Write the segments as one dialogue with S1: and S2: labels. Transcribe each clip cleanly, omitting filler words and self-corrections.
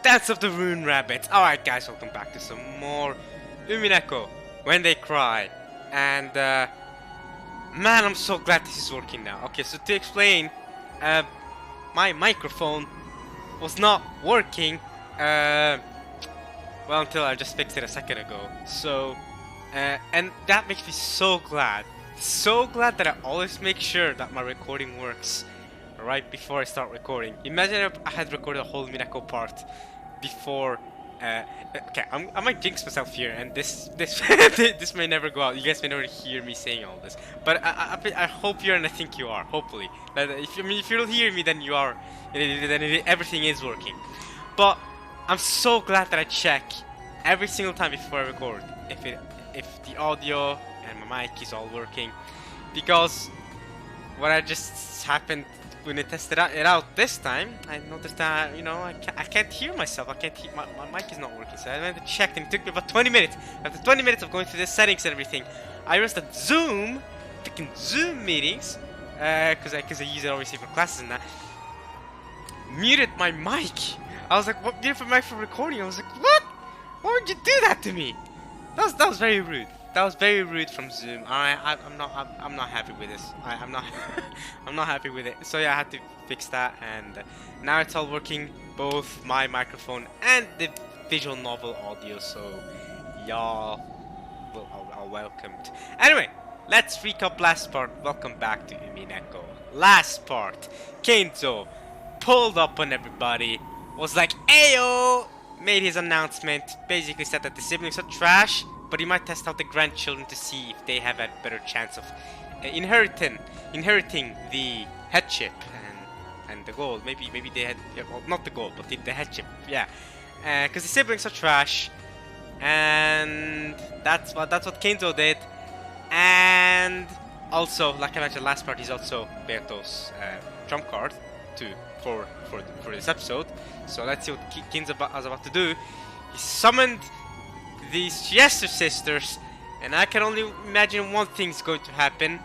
S1: Dance of the Rune Rabbit. Alright guys, welcome back to some more Umineko, When They Cry. And man, I'm so glad this is working now. Okay, so to explain, my microphone was not working, well, until I just fixed it a second ago. So, and that makes me so glad. So glad that I always make sure that my recording works right before I start recording. Imagine if I had recorded a whole Umineko part before. Okay, I might jinx myself here, and this this may never go out. You guys may never hear me saying all this, but I hope you're, and I think you are. Hopefully, if you don't hear me, then you are. Then everything is working. But I'm so glad that I check every single time before I record if the audio and my mic is all working, because what I just happened when I tested it out this time, I noticed that, you know, I can't hear myself. I can't hear, my mic is not working. So I went to check, and it took me about 20 minutes. After 20 minutes of going through the settings and everything, I realized that freaking Zoom meetings, because I use it obviously for classes and that, muted my mic. I was like, what, muted my mic for recording? I was like, what? Why would you do that to me? That was very rude. That was very rude from Zoom. I'm not happy with this. I'm not I'm not happy with it. So yeah, I had to fix that, and now it's all working, both my microphone and the visual novel audio. So y'all are welcomed. Anyway, let's recap last part. Welcome back to Umineko. Last part, Kenzo pulled up on everybody, was like, "Ayo!" Made his announcement, basically said that the siblings are trash, but he might test out the grandchildren to see if they have a better chance of inheriting the headship and the gold. Maybe they had, well, not the gold, but the headship. Yeah, because the siblings are trash, and that's what Kenzo did. And also, like I mentioned last part, he's also Berto's trump card for this episode. So let's see what Kenzo is about to do. He summoned these Chester sisters, and I can only imagine one thing's going to happen.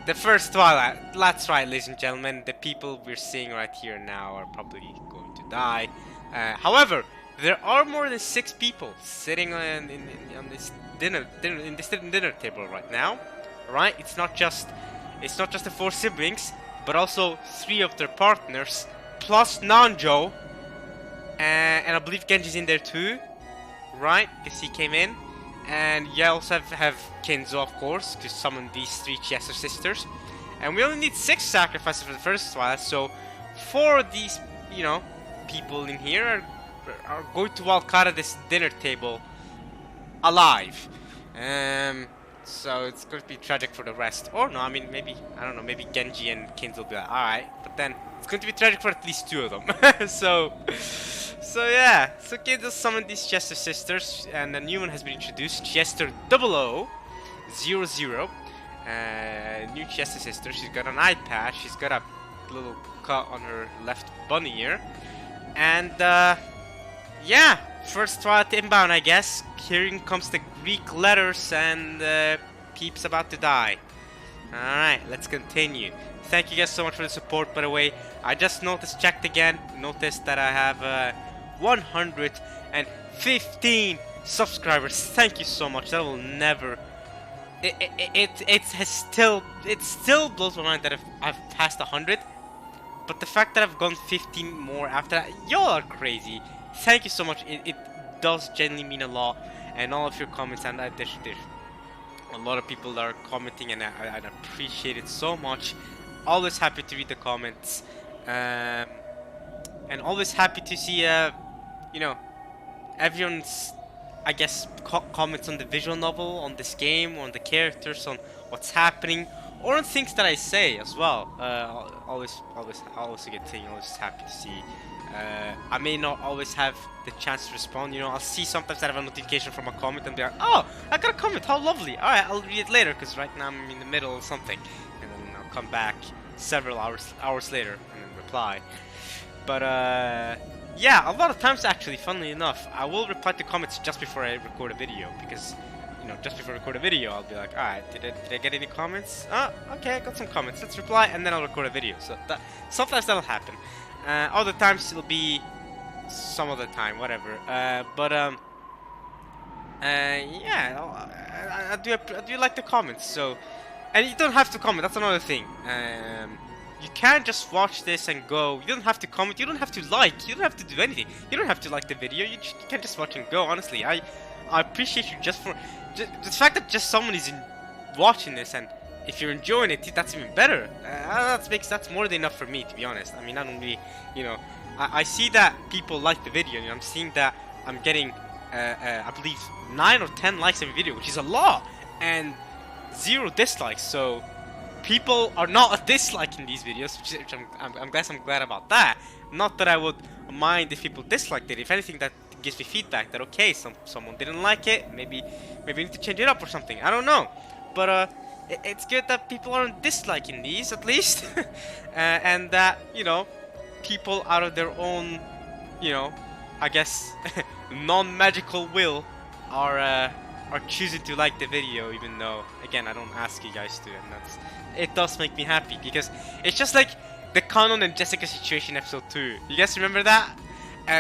S1: The first twilight. That's right, ladies and gentlemen. The people we're seeing right here now are probably going to die. However, there are more than 6 people sitting on this dinner table right now. Right? It's not just the 4 siblings, but also 3 of their partners, plus Nanjo, and I believe Genji's in there too. Right, because he came in, and you also have Kenzo, of course, to summon these 3 Chester sisters, and we only need 6 sacrifices for the first twilight. So 4 of these, you know, people in here are going to walk out of this dinner table alive. So it's going to be tragic for the rest, or no? I mean, maybe, I don't know. Maybe Genji and Kenzo will be like, all right, but then it's going to be tragic for at least 2 of them. So yeah, so Kenzo summoned these Chester sisters, and a new one has been introduced, Chester 0000. New Chester sister. She's got an eye patch. She's got a little cut on her left bunny ear, and yeah, first twilight inbound, I guess. Here comes the Greek letters, and Peep's about to die. Alright, let's continue. Thank you guys so much for the support, by the way. I just checked again, noticed that I have 115 subscribers. Thank you so much. That will never... It still blows my mind that I've passed 100. But the fact that I've gone 15 more after that, y'all are crazy. Thank you so much. It does genuinely mean a lot. And all of your comments, and there's a lot of people that are commenting, and I appreciate it so much. Always happy to read the comments, and always happy to see you know, everyone's, I guess, comments on the visual novel, on this game, on the characters, on what's happening, or on things that I say as well. Always a good thing. Always happy to see. I may not always have the chance to respond, you know. I'll see sometimes that I have a notification from a comment and be like, oh, I got a comment, how lovely. Alright, I'll read it later, because right now I'm in the middle of something. And then I'll come back several hours later and then reply. But yeah, a lot of times actually, funnily enough, I will reply to comments just before I record a video, because, you just before I record a video, I'll be like, alright, did I get any comments? Oh, okay, I got some comments. Let's reply, and then I'll record a video. So sometimes that'll happen. Other times it'll be some other time, whatever. Yeah, I do like the comments. So, and you don't have to comment. That's another thing. You can't just watch this and go. You don't have to comment. You don't have to like. You don't have to do anything. You don't have to like the video. You can just watch and go. Honestly, I appreciate you just for the fact that just someone is watching this, and if you're enjoying it, that's even better. That's more than enough for me, to be honest. I mean, I don't really, I see that people like the video, and I'm seeing that I'm getting, I believe, 9 or 10 likes every video, which is a lot, and 0 dislikes. So people are not disliking these videos, which I'm glad about that. Not that I would mind if people disliked it. If anything, that gives me feedback that okay, someone didn't like it. Maybe we need to change it up or something. I don't know, but it's good that people aren't disliking these, at least, and that people out of their own, I guess, non-magical will are choosing to like the video, even though, again, I don't ask you guys to, and it does make me happy, because it's just like the Kanon and Jessica situation episode 2. You guys remember that?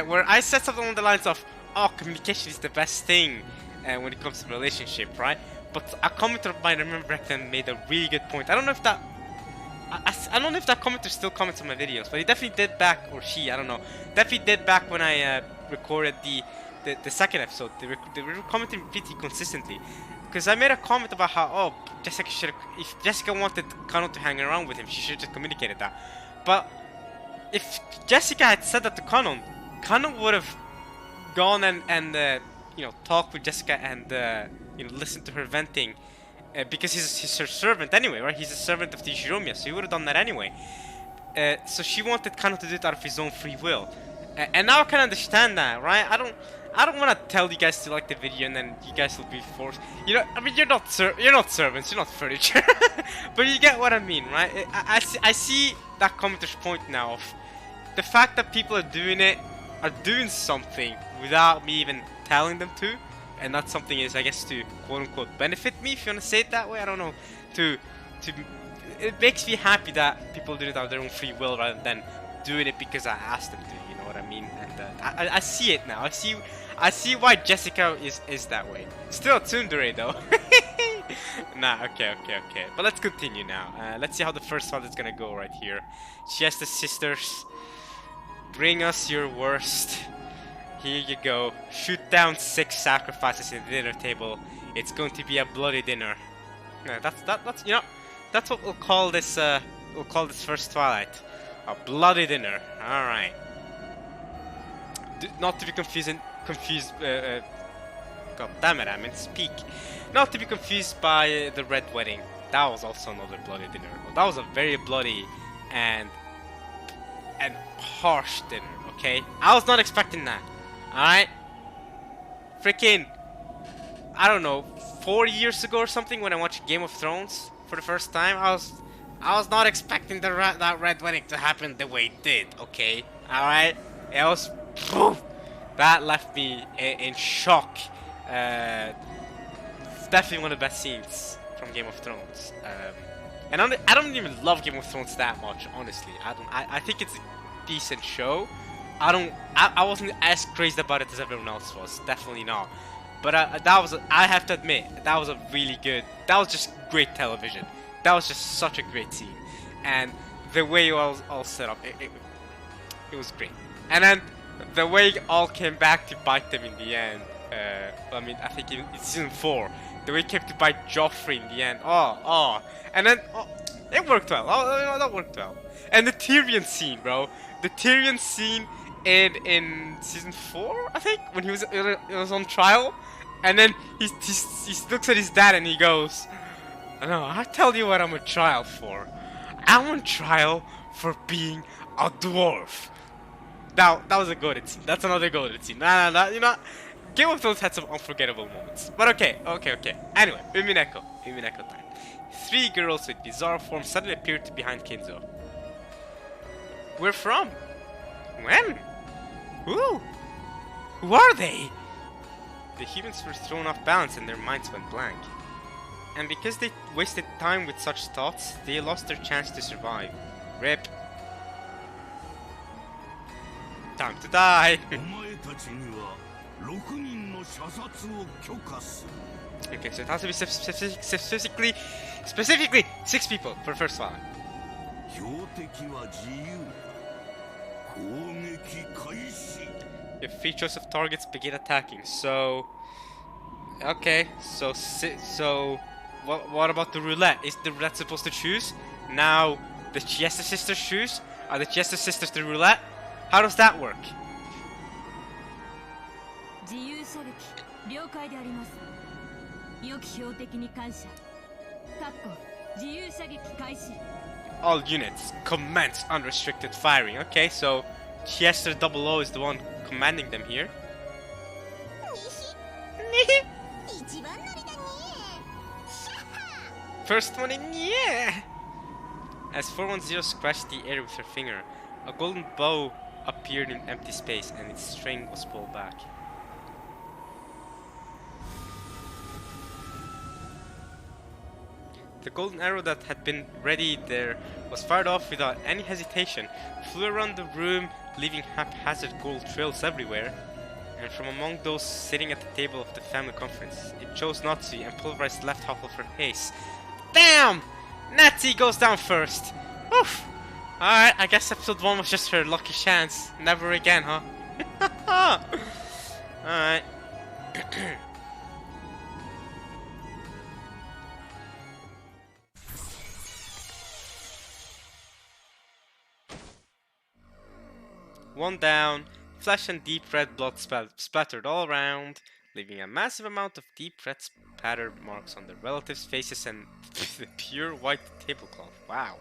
S1: Where I said something along the lines of, oh, communication is the best thing when it comes to relationship, right? But a commenter of mine, I remember back then, made a really good point. I don't know if that commenter still comments on my videos, but he definitely did back, or she, I don't know, definitely did back when I recorded the second episode. They were commenting pretty consistently, because I made a comment about how, if Jessica wanted Kano to hang around with him, she should have just communicated that. But if Jessica had said that to Kano would have gone and talked with Jessica and listened to her venting, because he's her servant anyway, right? He's a servant of the Shiromiya, so he would have done that anyway. So she wanted Kano to do it out of his own free will, and now I can understand that, right? I don't want to tell you guys to like the video and then you guys will be forced. I mean, you're not servants, you're not furniture, but you get what I mean, right? I see that commenter's point now of the fact that people are doing something without me even telling them to, and that something is, I guess, to quote unquote benefit me, if you want to say it that way. I don't know. It makes me happy that people do it out of their own free will rather than doing it because I asked them to. You know what I mean? And I see it now. I see why Jessica is that way. Still a tsundere though. Nah, okay. But let's continue now. Let's see how the first one is gonna go right here. She has the sisters. Bring us your worst. Here you go. Shoot down 6 sacrifices in the dinner table. It's going to be a bloody dinner. That's what we'll call this. We'll call this first Twilight a bloody dinner. All right. Not to be confused. God damn it! I meant speak. Not to be confused by the Red Wedding. That was also another bloody dinner. That was a very bloody and harsh dinner. Okay, I was not expecting that. Alright? Freaking, I don't know, 4 years ago or something, when I watched Game of Thrones for the first time, I was not expecting that Red Wedding to happen the way it did, okay? Alright? It was, poof, that left me in shock. It's definitely one of the best scenes from Game of Thrones. And I don't even love Game of Thrones that much, honestly. I think it's a decent show. I wasn't as crazy about it as everyone else was. Definitely not. But I have to admit, that was a really good. That was just great television. That was just such a great scene, and the way it was all set up, it was great. And then the way it all came back to bite them in the end. I mean, I think it's season 4. The way it came to bite Joffrey in the end. And then it worked well. That worked well. And the Tyrion scene, bro. The Tyrion scene in season 4, I think, when he was on trial, and then he looks at his dad and he goes, "No, I tell you what I'm on trial for. I'm on trial for being a dwarf." Now that was a goated scene. That's another goated scene. Nah, Game of Thrones had some unforgettable moments. But okay. Anyway, Umineko time. 3 girls with bizarre forms suddenly appeared behind Kinzo. Where from? When? Who? Who are they? The humans were thrown off balance and their minds went blank. And because they wasted time with such thoughts, they lost their chance to survive. RIP. Time to die. Okay, so it has to be specifically 6 people for the first one. Your free choice of targets begin attacking. So, okay, so what about the roulette? Is the roulette supposed to choose? Now the Chiesa sisters choose? Are the Chiesa sisters the roulette? How does that work? All units, commence unrestricted firing. Okay, so Chester 00 is the one commanding them here. First one in, yeah! As 410 scratched the air with her finger, a golden bow appeared in empty space and its string was pulled back. The golden arrow that had been ready there was fired off without any hesitation, flew around the room, leaving haphazard gold trails everywhere, and from among those sitting at the table of the family conference, it chose Natsu and pulverized the left half of her face. Damn! Natsu goes down first! Oof! Alright, I guess episode 1 was just her lucky chance. Never again, huh? Alright. One down, flesh and deep red blood splattered all around, leaving a massive amount of deep red spatter marks on the relatives' faces and the pure white tablecloth. Wow.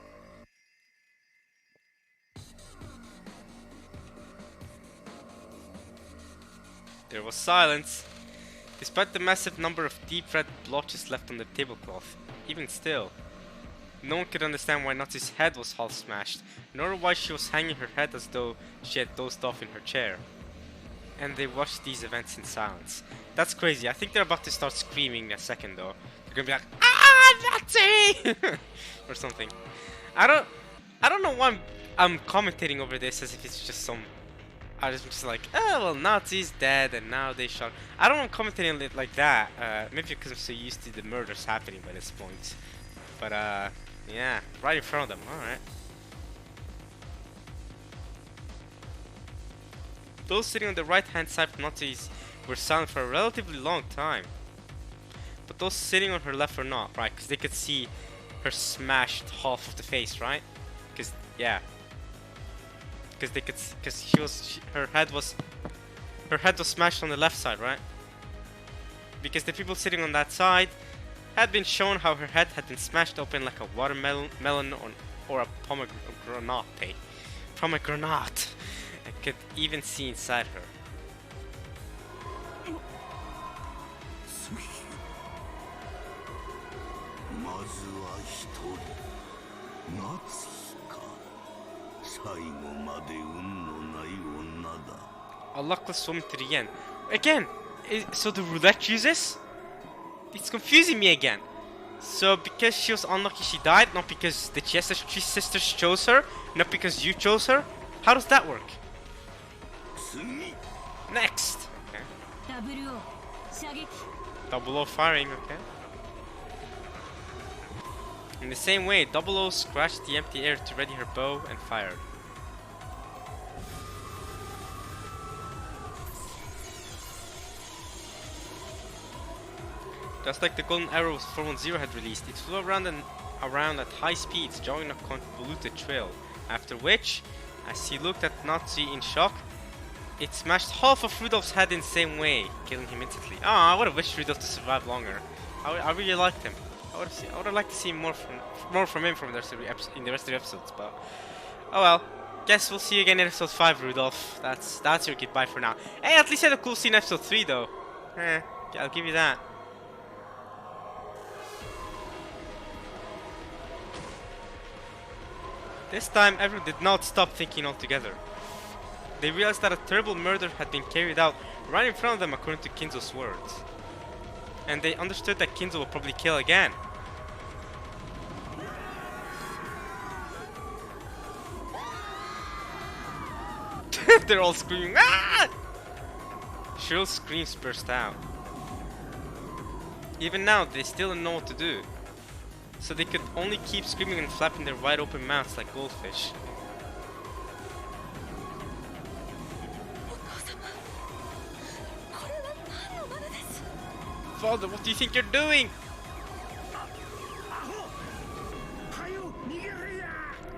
S1: There was silence. Despite the massive number of deep red blotches left on the tablecloth, even still, no one could understand why Natsu's head was half smashed, nor why she was hanging her head as though she had dozed off in her chair. And they watched these events in silence. That's crazy. I think they're about to start screaming in a second though. They're gonna be like, "Ah, Natsu!" or something. I don't know why I'm commentating over this as if it's just some. I was just like, oh well, Natsu's dead and now they shot. I don't want commentating on it like that. Maybe because I'm so used to the murders happening by this point. But yeah, right in front of them. All right. Those sitting on the right-hand side of Natsu's were silent for a relatively long time. But those sitting on her left were not, right? Because they could see her smashed half of the face, right? Because yeah. Because they could, because her head was smashed on the left side, right? Because the people sitting on that side had been shown how her head had been smashed open like a watermelon or a pomegranate. I could even see inside her. A luckless woman to the end. Again, so the roulette chooses? It's confusing me again. So because she was unlucky she died, not because the Chiesa sisters chose her, not because you chose her? How does that work? Next! Okay. 00 firing, okay. In the same way, 00 scratched the empty air to ready her bow and fired. Just like the golden arrows 410 had released, it flew around at high speeds, drawing a convoluted trail. After which, as he looked at Natsu in shock, it smashed half of Rudolph's head in the same way, killing him instantly. Ah, I would have wished Rudolph to survive longer. I really liked him. I would have liked to see more from him from the rest of the episodes, but oh well. Guess we'll see you again in episode 5, Rudolph. That's your goodbye for now. Hey, at least you had a cool scene in episode 3 though. I'll give you that. This time, everyone did not stop thinking altogether. They realized that a terrible murder had been carried out right in front of them according to Kinzo's words. And they understood that Kinzo would probably kill again. They're all screaming, "Ah!" Shrill screams burst out. Even now, they still don't know what to do. So they could only keep screaming and flapping their wide open mouths like goldfish. Father, what do you think you're doing?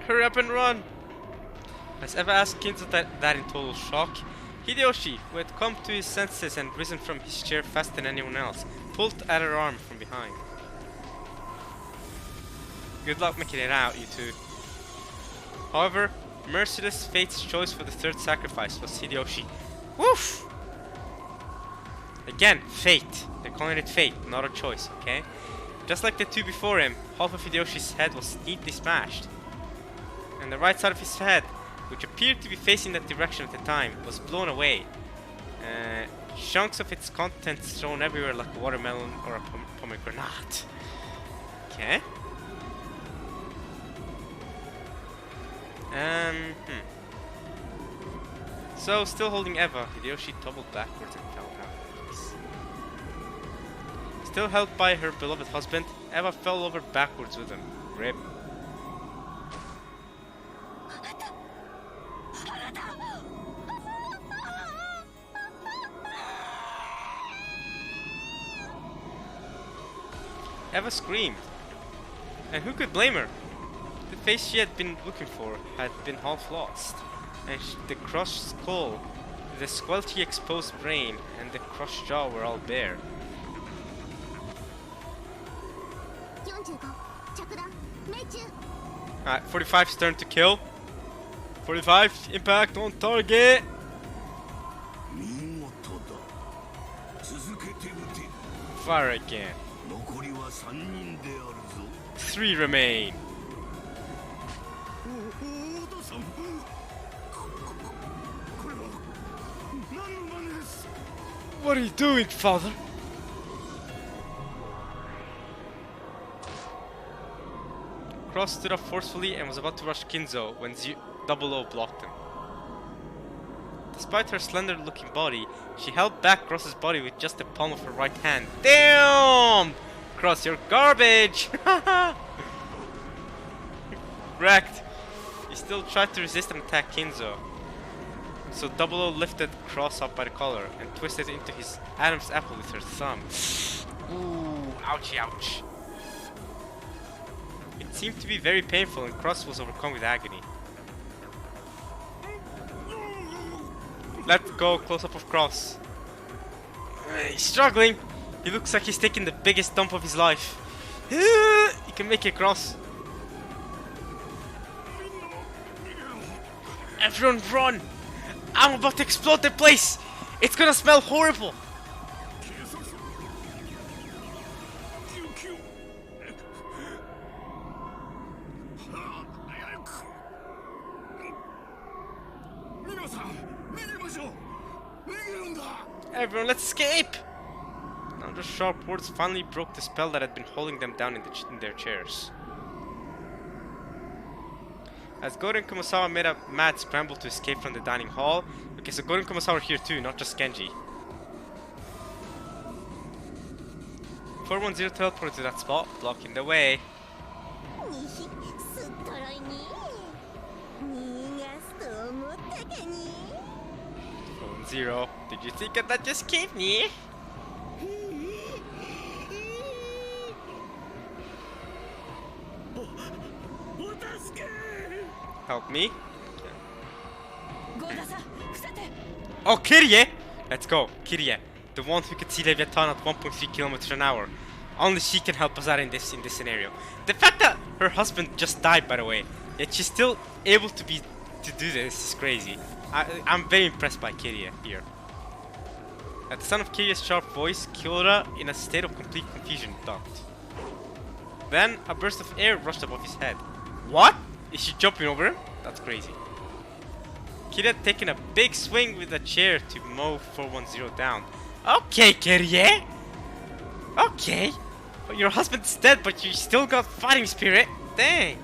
S1: Hurry up and run! As Eva asked Kinzo that in total shock, Hideyoshi, who had come to his senses and risen from his chair faster than anyone else, pulled at her arm from behind. Good luck making it out, you two. However, merciless fate's choice for the third sacrifice was Hideyoshi. Woof! Again, fate. They're calling it fate, not a choice, okay? Just like the two before him, half of Hideyoshi's head was neatly smashed. And the right side of his head, which appeared to be facing that direction at the time, was blown away. Chunks of its contents thrown everywhere like a watermelon or a pomegranate. Okay. So, still holding Eva, Hideyoshi tumbled backwards and fell down. Still held by her beloved husband, Eva fell over backwards with him. Rip. Eva screamed. And who could blame her? The face she had been looking for had been half lost. And the crushed skull, the squelchy exposed brain, and the crushed jaw were all bare. 45's turn to kill. 45, impact on target. Fire again. 3 remain. What are you doing, father? Cross stood up forcefully and was about to rush Kinzo when Double O blocked him. Despite her slender-looking body, she held back Cross's body with just the palm of her right hand. Damn! Cross, you're garbage! Wrecked. He still tried to resist and attack Kinzo. So Double O lifted Cross up by the collar and twisted it into his Adam's apple with her thumb. Ooh, ouchie, ouch. It seemed to be very painful and Cross was overcome with agony. Let's go, close-up of Cross. He's struggling. He looks like he's taking the biggest dump of his life. He can make it, Cross. Everyone run! I'm about to explode the place! It's gonna smell horrible! Everyone, let's escape! Now the sharp words finally broke the spell that had been holding them down in their chairs. As Goren and Kumasawa made a mad scramble to escape from the dining hall. Okay, so Goren and Kumasawa are here too, not just Genji. 410 teleported to that spot, blocking the way. 410, did you think that just came me? Help me. Oh, Kirie! Let's go, Kirie. The one who could see Leviathan at 1.3 kilometers an hour. Only she can help us out in this scenario. The fact that her husband just died, by the way, yet she's still able to do this is crazy. I'm very impressed by Kirie here. At the sound of Kirie's sharp voice, Kyora, in a state of complete confusion, ducked. Then a burst of air rushed above his head. What? Is she jumping over him? That's crazy. Kid had taken a big swing with a chair to mow 410 down. Okay, Kirie! Okay! But your husband's dead, but you still got fighting spirit. Dang!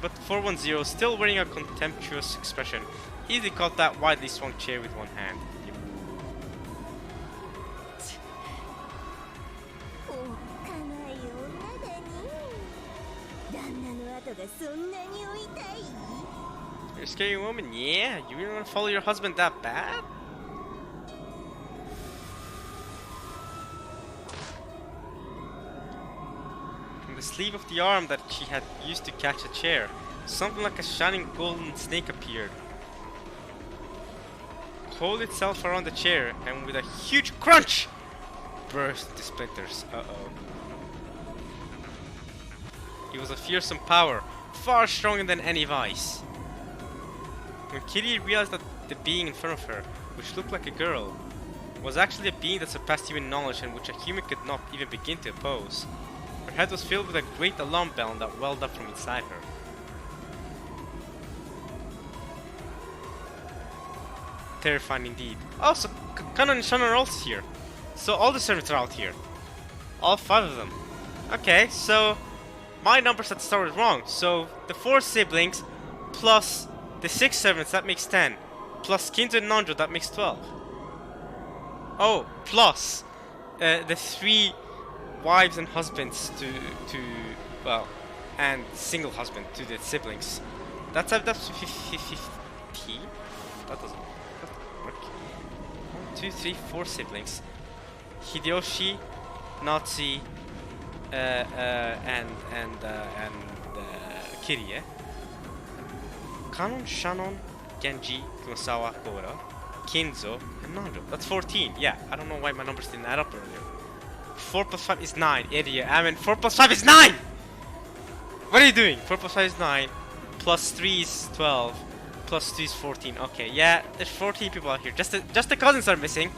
S1: But 410 still wearing a contemptuous expression. Easily caught that widely swung chair with one hand. Yep. You're a scary woman, yeah? You really want to follow your husband that bad? From the sleeve of the arm that she had used to catch a chair, something like a shining golden snake appeared. Coiled itself around the chair and with a huge crunch burst into splinters. Uh-oh. It was a fearsome power, far stronger than any vice. When Kitty realized that the being in front of her, which looked like a girl, was actually a being that surpassed human knowledge and which a human could not even begin to oppose, her head was filled with a great alarm bell that welled up from inside her. Terrifying indeed. Oh, so Kanon and Shannon are also here. So all the servants are out here. All 5 of them. Okay, so my numbers at the start was wrong. So the 4 siblings plus the 6 servants, that makes 10. Plus Kinzo and Nanjo, that makes 12. Oh, plus the 3 wives and husbands to well, and single husband to the siblings. That's 50. That doesn't work. 1, 2, 3, 4 siblings. Hideyoshi, Natsu, and Kirie. Kanon, Shannon, Genji, Kumasawa, Gora, Kinzo, and Nanjo. That's 14. Yeah, I don't know why my numbers didn't add up earlier. 4 plus 5 is 9. Idiot. I mean, 4 plus 5 is 9! What are you doing? 4 plus 5 is 9. Plus 3 is 12. Plus 2 is 14. Okay, yeah, there's 14 people out here. Just the cousins are missing.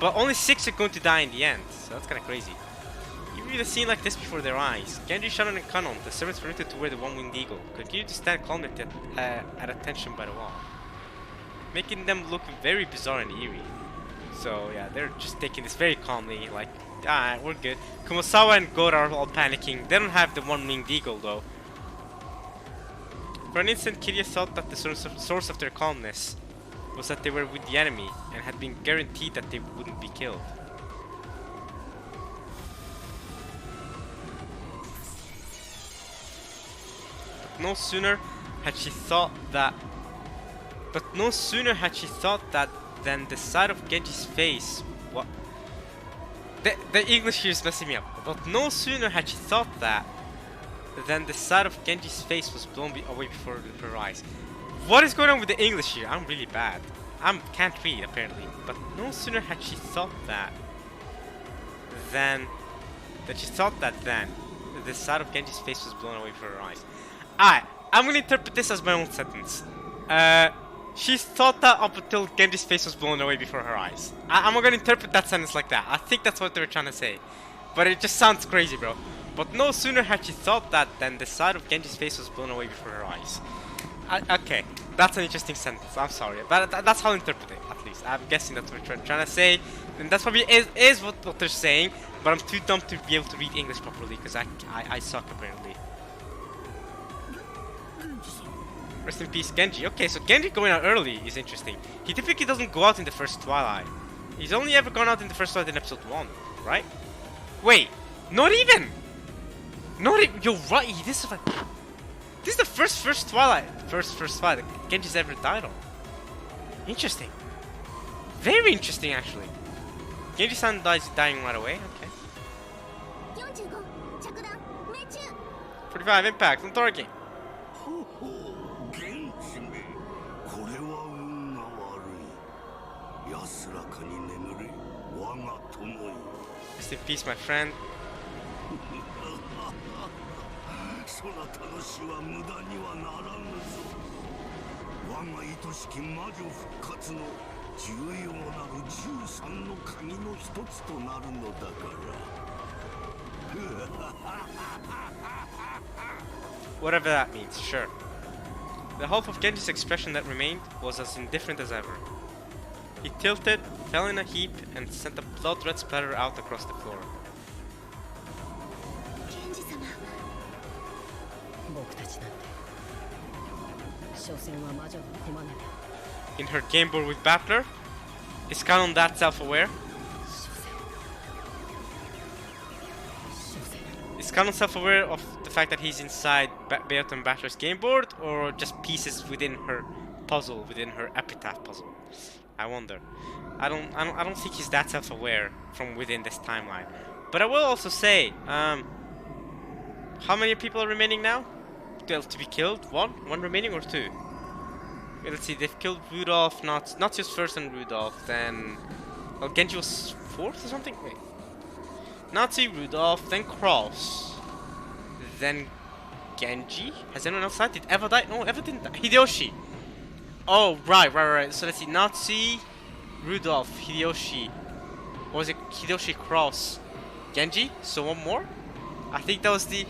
S1: But only 6 are going to die in the end. So that's kind of crazy. You read a scene like this before their eyes. Genji, Shannon, and Kanon, the servants permitted to wear the one-winged eagle, continued to stand calmly at attention by the wall, making them look very bizarre and eerie. So yeah, they're just taking this very calmly, like, ah, we're good. Kumasawa and Gora are all panicking. They don't have the one-winged eagle though. For an instant, Kiria thought that the source of their calmness was that they were with the enemy and had been guaranteed that they wouldn't be killed. No sooner had she thought that than the sight of Genji's face. What? The English here is messing me up. But no sooner had she thought that than the sight of Genji's face was blown away before her eyes. What is going on with the English here? I'm really bad. Can't read apparently. But no sooner had she thought that then the sight of Genji's face was blown away before her eyes. I'm gonna interpret this as my own sentence. She thought that up until Genji's face was blown away before her eyes. I'm gonna interpret that sentence like that. I think that's what they were trying to say. But it just sounds crazy, bro. But no sooner had she thought that than the sight of Genji's face was blown away before her eyes. Okay, that's an interesting sentence. I'm sorry. But that's how I interpret it, at least. I'm guessing that's what they're trying to say. And that's probably is what they're saying. But I'm too dumb to be able to read English properly because I suck apparently. Rest in peace, Genji. Okay, so Genji going out early is interesting. He typically doesn't go out in the first Twilight. He's only ever gone out in the first Twilight in episode 1, right? Wait, not even! You're right, this is the first Twilight. First Twilight that Genji's ever died on. Interesting. Very interesting, actually. Genji-san dying right away, okay. 45 impact on target. Rest in peace, my friend. Whatever that means, sure. The half of Genji's expression that remained was as indifferent as ever. He tilted, fell in a heap, and sent a blood-red splatter out across the floor. In her game board with Battler, is Kanon that self-aware? Is Kanon self-aware of the fact that he's inside Beato and Battler's game board, or just pieces within her puzzle, within her epitaph puzzle? I wonder. I don't think he's that self-aware from within this timeline. But I will also say, how many people are remaining now? To be killed? One remaining or two? Okay, let's see. They've killed Rudolph, not just first and Rudolph. Then, well, Genji was fourth or something. Wait. Nazi, Rudolph, then Cross, then Genji. Has anyone else died? Did Eva die? No, Eva didn't die. Hideyoshi. Oh, right. So let's see. Nazi, Rudolph, Hideyoshi. Or was it Hideyoshi, Cross, Genji? So one more? I think that was the...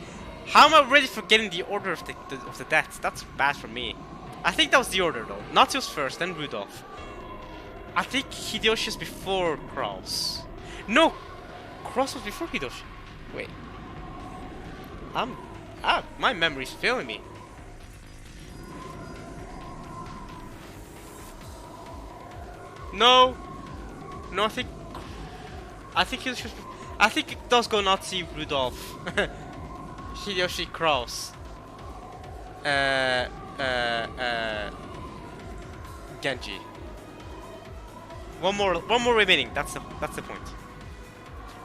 S1: How am I already forgetting the order of the deaths? That's bad for me. I think that was the order though. Nazi was first, then Rudolph. I think Hideyoshi is before Cross. No! Cross was before Hideyoshi. Wait. My memory's failing me. No, I think Hideyoshi was, I think it does go Nazi, Rudolph, Hideyoshi, Cross, Genji. One more remaining. That's the point.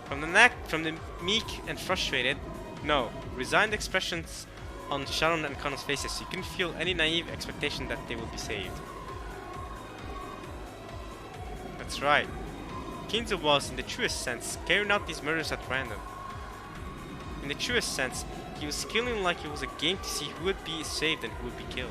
S1: From the meek and frustrated, no, resigned expressions on Sharon and Kano's faces, you can feel any naive expectation that they will be saved. That's right. Kinzo was, in the truest sense, carrying out these murders at random. In the truest sense, he was killing like it was a game to see who would be saved and who would be killed.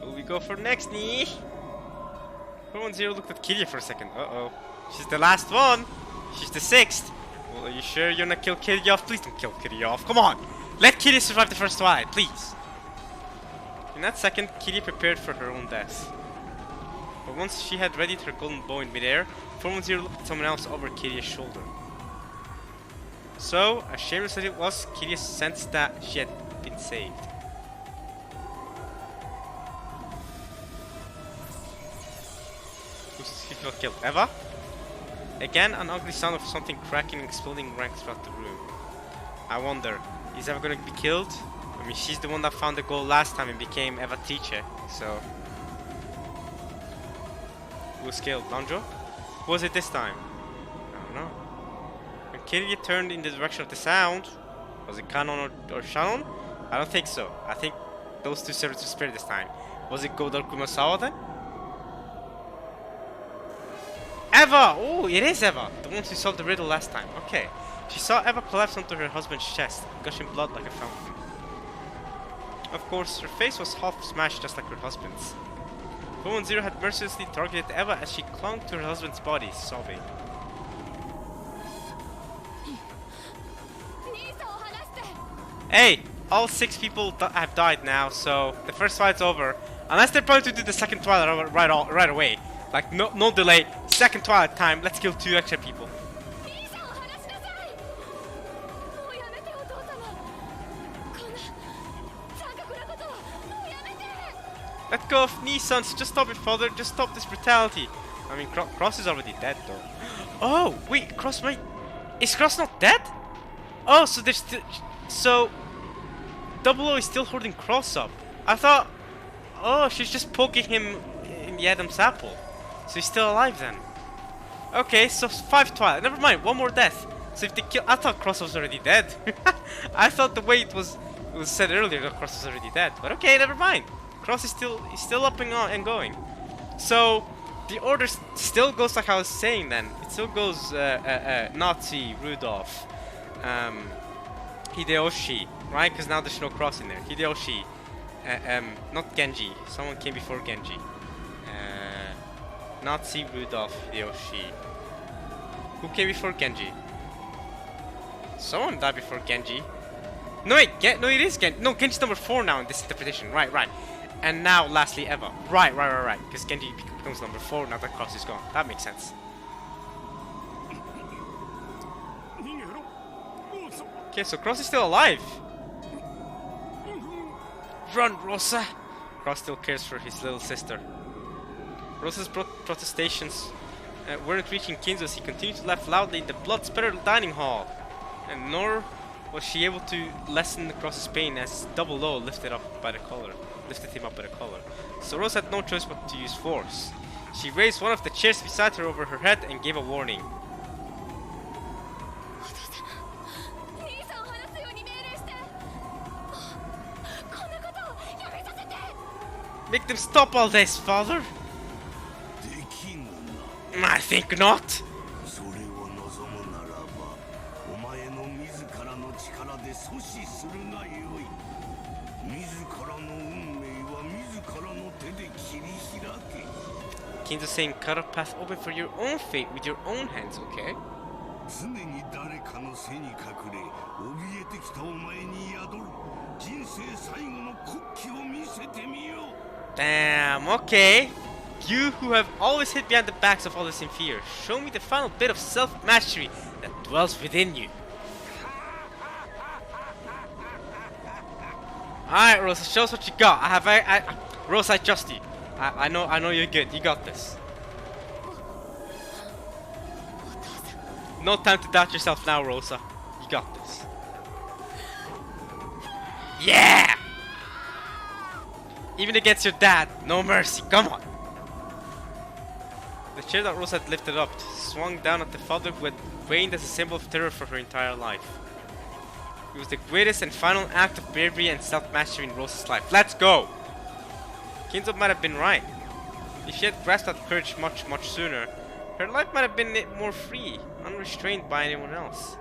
S1: Who will we go for next, nee? 410 looked at Kiria for a second. Uh-oh. She's the last one. She's the sixth. Well, are you sure you're gonna kill Kiria off? Please don't kill Kiria off. Come on. Let Kiria survive the first twilight, please. In that second, Kiria prepared for her own death. But once she had readied her golden bow in midair, 410 looked at someone else over Kiria's shoulder. So, as shameless as it was, Kiria sensed that she had been saved. Who's got killed? Eva? Again, an ugly sound of something cracking and exploding rang throughout the room. I wonder, is Eva gonna be killed? I mean, she's the one that found the goal last time and became Eva teacher, so... Who was killed? Danjo? Who was it this time? I don't know. When Kiria turned in the direction of the sound, was it Kanon or Shannon? I don't think so. I think those two served to spare this time. Was it Godar Kumasawa then? Eva! Oh, it is Eva! The one who solved the riddle last time. Okay. She saw Eva collapse onto her husband's chest, gushing blood like a fountain. Of course, her face was half smashed just like her husband's. 410 had mercilessly targeted Eva as she clung to her husband's body, sobbing. Hey! All 6 people have died now, so the first fight's over. Unless they're planning to do the second twilight right away. Like, no delay. Second twilight time, let's kill 2 extra people. Let go of Nissan, just stop it, father, just stop this brutality. I mean, Cross is already dead, though. Oh, wait, Cross might... Is Cross not dead? Oh, so there's still... So... Double O is still holding Cross up. I thought... Oh, she's just poking him in the Adam's apple. So he's still alive then. Okay, so 5 twilight. Never mind, 1 more death. So if they kill... I thought Cross was already dead. I thought the way it was said earlier that Cross was already dead. But okay, never mind. Cross is still up and going. So the order still goes like I was saying then. It still goes Nazi, Rudolph, Hideyoshi, right? Because now there's no Cross in there. Hideyoshi, not Genji. Someone came before Genji. Nazi, Rudolph, Hideyoshi. Who came before Genji? Someone died before Genji. No wait, no it is Genji. No, Genji's number 4 now in this interpretation. Right. And now lastly Eva. Right. Because Genji becomes number 4 now that Cross is gone. That makes sense. Okay, so Cross is still alive. Run, Rosa! Cross still cares for his little sister. Rosa's protestations weren't reaching Kinzo as he continued to laugh loudly in the blood-spattered dining hall. And nor was she able to lessen Cross's pain as Double O lifted him up by the collar. So Rosa had no choice but to use force. She raised one of the chairs beside her over her head and gave a warning. Make them stop all this, father! I think not! Kinzo saying cut a path open for your own fate with your own hands, okay? Damn, okay. You who have always hid behind the backs of others in fear, show me the final bit of self-mastery that dwells within you. Alright, Rosa, show us what you got. Rosa, I trust you. I know you're good. You got this. No time to doubt yourself now, Rosa. You got this. Yeah! Even against your dad, no mercy. Come on. The chair that Rosa had lifted up swung down at the father who had reigned as a symbol of terror for her entire life. It was the greatest and final act of bravery and self-mastery in Rosa's life. Let's go! Kinzo might have been right. If she had grasped that courage much sooner, her life might have been more free, unrestrained by anyone else.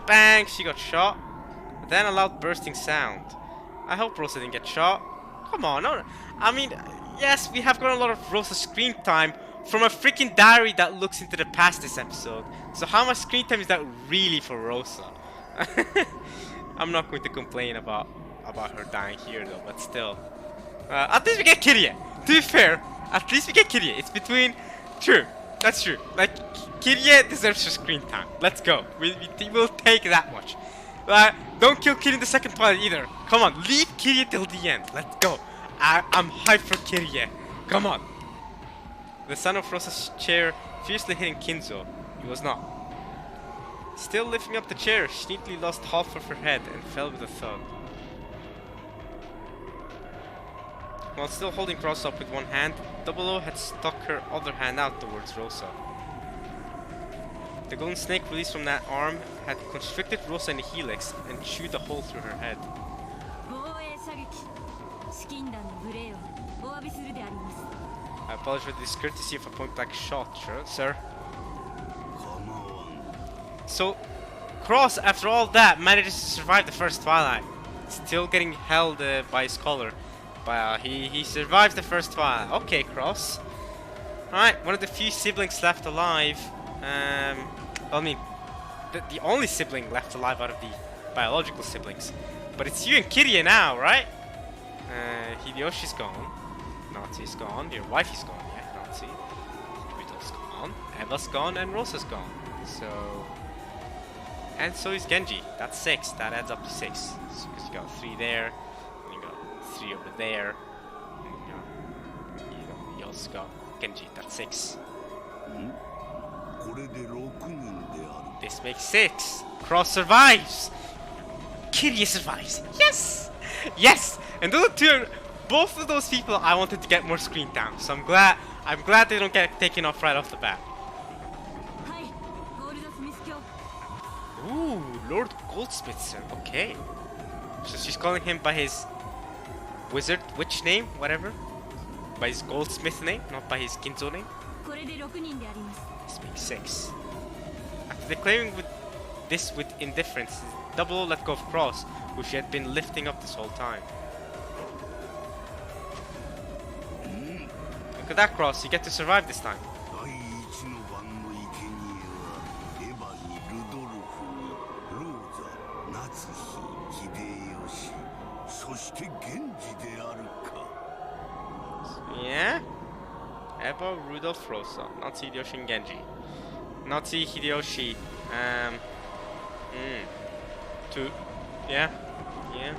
S1: Bang! She got shot. Then a loud bursting sound. I hope Rosa didn't get shot. Come on, no. I mean, yes, we have got a lot of Rosa screen time from a freaking diary that looks into the past this episode. So how much screen time is that really for Rosa? I'm not going to complain about her dying here though, but still. At least we get Kirie. To be fair, at least we get Kirie. It's between... True, that's true. Like, Kirie deserves her screen time. Let's go. We'll take that much. Don't kill Kirie in the second twilight either. Come on, leave Kirie till the end. Let's go. I'm hyped for Kirie. Come on. The son of Rosa's chair fiercely hitting Kinzo. He was not. Still lifting up the chair, she neatly lost half of her head and fell with a thud. While still holding Cross up with one hand, Double O had stuck her other hand out towards Rosa. The golden snake released from that arm had constricted Rosa in a helix and chewed a hole through her head. I apologize for the discourtesy of a point-blank shot, sir. So, Cross, after all that, manages to survive the first twilight. Still getting held by his collar. But he survives the first twilight. Okay, Cross. Alright, one of the few siblings left alive. I mean, the only sibling left alive out of the biological siblings. But it's you and Kirie now, right? Hideyoshi's gone. Natsu's gone. Your wife is gone, yeah, Natsu. Rito's gone. Eva's gone, and Rosa's gone. So... And so is Genji. That's 6. That adds up to 6. So because you got 3 there, and you got 3 over there, and you also got Genji. That's 6. This makes 6. Cross survives. Kirie survives. Yes! Yes! And those two, both of those people I wanted to get more screen time. So I'm glad they don't get taken off right off the bat. Ooh, Lord Goldsmith, okay. So she's calling him by his witch name, whatever. By his goldsmith name, not by his Kinzo name. This makes 6. After declaring this with indifference, Double O let go of Cross, who she had been lifting up this whole time. Look at that, Cross, you get to survive this time. Yeah? Eva, Rudolph, Rosa. Nazi, Hideyoshi, and Genji. Nazi, Hideyoshi. Two. Yeah? Yeah.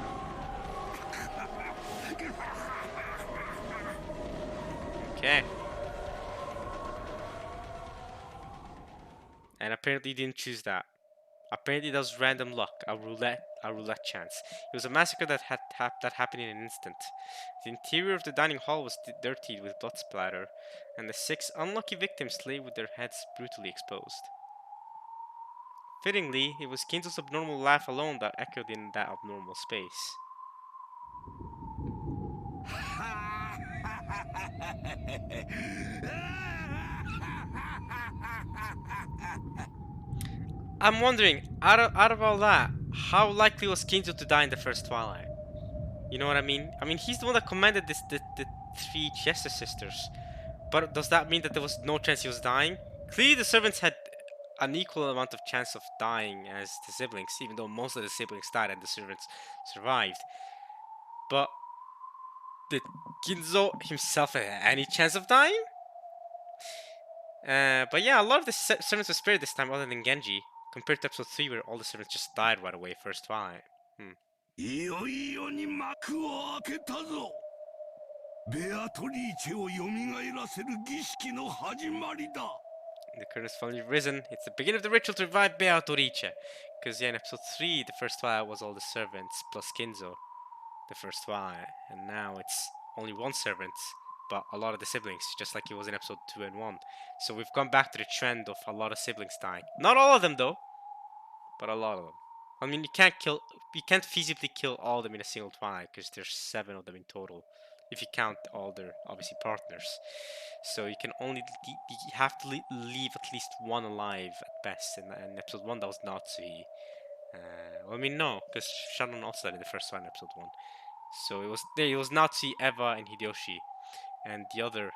S1: Okay. And apparently he didn't choose that. Apparently that was random luck, a roulette chance. It was a massacre that happened in an instant. The interior of the dining hall was dirtied with blood splatter, and the 6 unlucky victims lay with their heads brutally exposed. Fittingly, it was Kinzo's abnormal laugh alone that echoed in that abnormal space. I'm wondering, out of all that, how likely was Kinzo to die in the first Twilight? You know what I mean? I mean, he's the one that commanded the 3 Chester sisters. But does that mean that there was no chance he was dying? Clearly the servants had an equal amount of chance of dying as the siblings, even though most of the siblings died and the servants survived. But did Ginzo himself have any chance of dying? But yeah, a lot of the servants were spared this time other than Genji, compared to episode 3 where all the servants just died right away first Twilight. The curtain has finally risen. It's the beginning of the ritual to revive Beatrice. Because yeah, in episode 3, the first Twilight was all the servants plus Kinzo. The first Twilight. And now it's only one servant, but a lot of the siblings, just like it was in episode 2 and 1. So we've gone back to the trend of a lot of siblings dying. Not all of them though, but a lot of them. I mean, you can't feasibly kill all of them in a single Twilight, because there's 7 of them in total. If you count all their, obviously, partners. So you can only, you have to leave at least one alive at best. In episode 1, that was Natsui. Well, I mean, no, because Shannon also died in the first one, episode 1. So it was Natsui, Eva, and Hideyoshi. And the other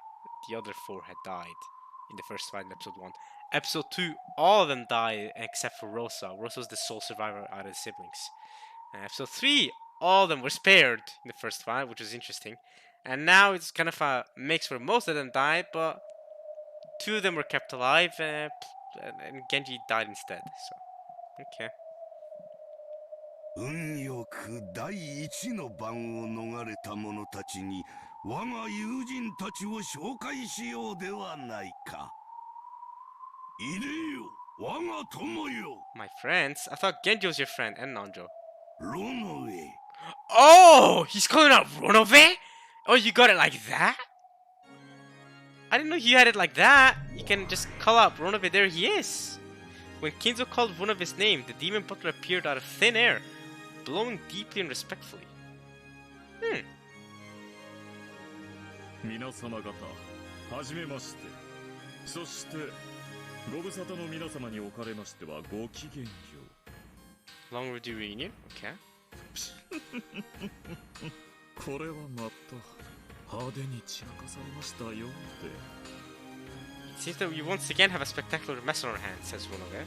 S1: 4 had died in the first fight in episode 1. Episode 2, all of them died except for Rosa. Rosa was the sole survivor out of the siblings. Episode 3, all of them were spared in the first fight, which was interesting. And now it's kind of a mix where most of them died, but 2 of them were kept alive, and Genji died instead. So, okay.
S2: 運よく第一の番を逃れた者たちに我が友人たちを紹介しようではないか。いでよ、我が友よ。
S1: My friends? I thought Genji was your friend and Nanjo.
S2: ロノエ。
S1: Oh! He's calling out Ronove? Oh, you got it like that? I didn't know you had it like that. You can just call out Ronove, there he is. When Kinzo called Ronove's name, the demon butler appeared out of thin air, blowing deeply and respectfully.
S3: 皆様方、はじめまして。そして、ご無沙汰の皆様におかれましてはごきげんよ
S1: う。Long overdue reunion? Okay.
S3: これはまた派手に散らかされましたようで。
S1: It seems that we once again have a spectacular mess on our hands, says Ronove.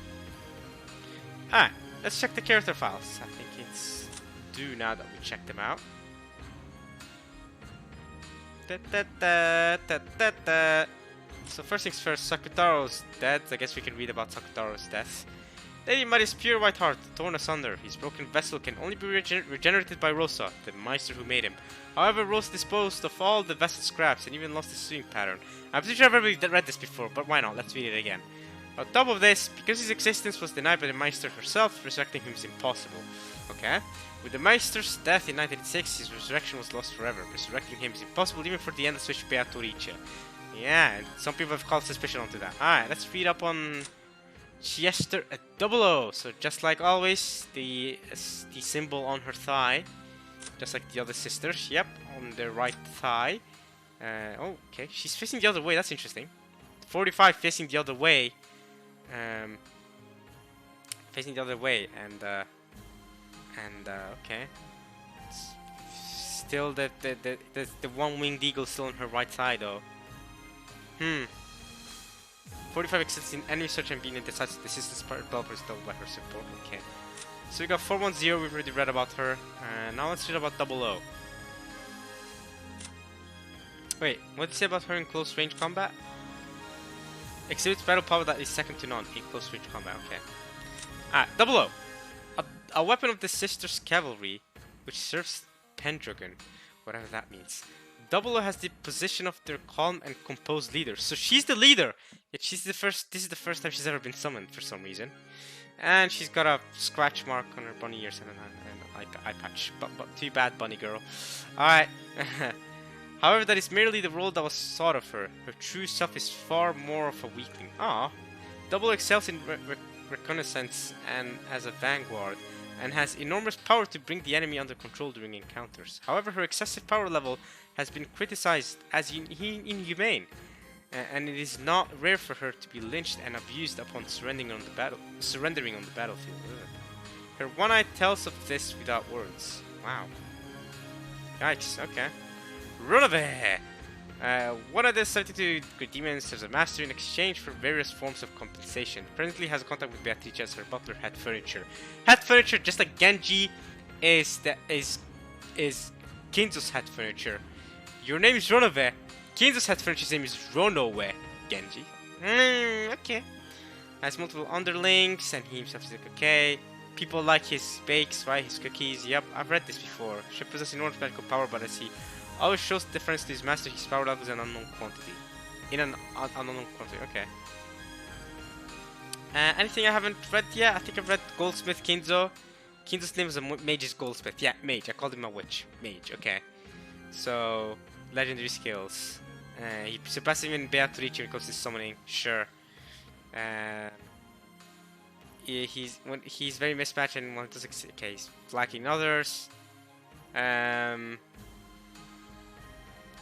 S1: Alright, let's check the character files. I think it's due now that we check them out. So first things first, Sakutaro's dead. I guess we can read about Sakutaro's death. Lady Mari's pure white heart, torn asunder. His broken vessel can only be regenerated by Rosa, the Meister who made him. However, Rosa disposed of all the vessel scraps and even lost his swimming pattern. I'm pretty sure I've already read this before, but why not? Let's read it again. On top of this, because his existence was denied by the Meister herself, resurrecting him is impossible. Okay? With the Meister's death in 1986, his resurrection was lost forever. Resurrecting him is impossible even for the endless wish Beatrice. Yeah, and some people have called suspicion onto that. Alright, let's read up on Chester at 00. So just like always, the symbol on her thigh, just like the other sisters. Yep, on their right thigh. Oh, okay, she's facing the other way. That's interesting. 45 facing the other way. Facing the other way, and okay. Still, the one-winged eagle still on her right side, though. 45 exists in enemy search and being in decides the system's developer is doubled by her support. Okay. So we got 410, we've already read about her. Now let's read about 00. Wait, what did you say about her in close range combat? Exhibits battle power that is second to none in close range combat, okay. Alright, Double O. A weapon of the Sisters Cavalry, which serves Pendragon, whatever that means. Double O has the position of their calm and composed leader, so she's the leader! Yet this is the first time she's ever been summoned for some reason. And she's got a scratch mark on her bunny ears and an eye patch. But too bad, bunny girl. Alright. However, that is merely the role that was sought of her. Her true self is far more of a weakling. Ah, Double excels in reconnaissance and as a vanguard, and has enormous power to bring the enemy under control during encounters. However, her excessive power level has been criticized as inhumane, and it is not rare for her to be lynched and abused upon surrendering on the battlefield. Ugh. Her one eye tells of this without words. Wow. Yikes, okay. Runaway! One of the 72 great demons serves a master in exchange for various forms of compensation. Presently has a contact with Beatrice as her butler head furniture. Head furniture, just like Genji is Kinzo's head furniture. Your name is Runaway. Kinzo's head furniture's name is Runaway, Genji. Okay. Has multiple underlings and he himself is like, okay. People like his bakes, right? His cookies. Yep, I've read this before. She possesses enormous magical power, but as he always shows the difference to his master, his power level is an unknown quantity. In an unknown quantity, okay. Anything I haven't read yet? I think I've read Goldsmith Kinzo. Kinzo's name is a mage's goldsmith. Yeah, mage. I called him a witch. Mage, okay. So, legendary skills. He surpasses even Beatrice when it comes to summoning. Sure. He's very mismatched and one does okay, he's lacking others.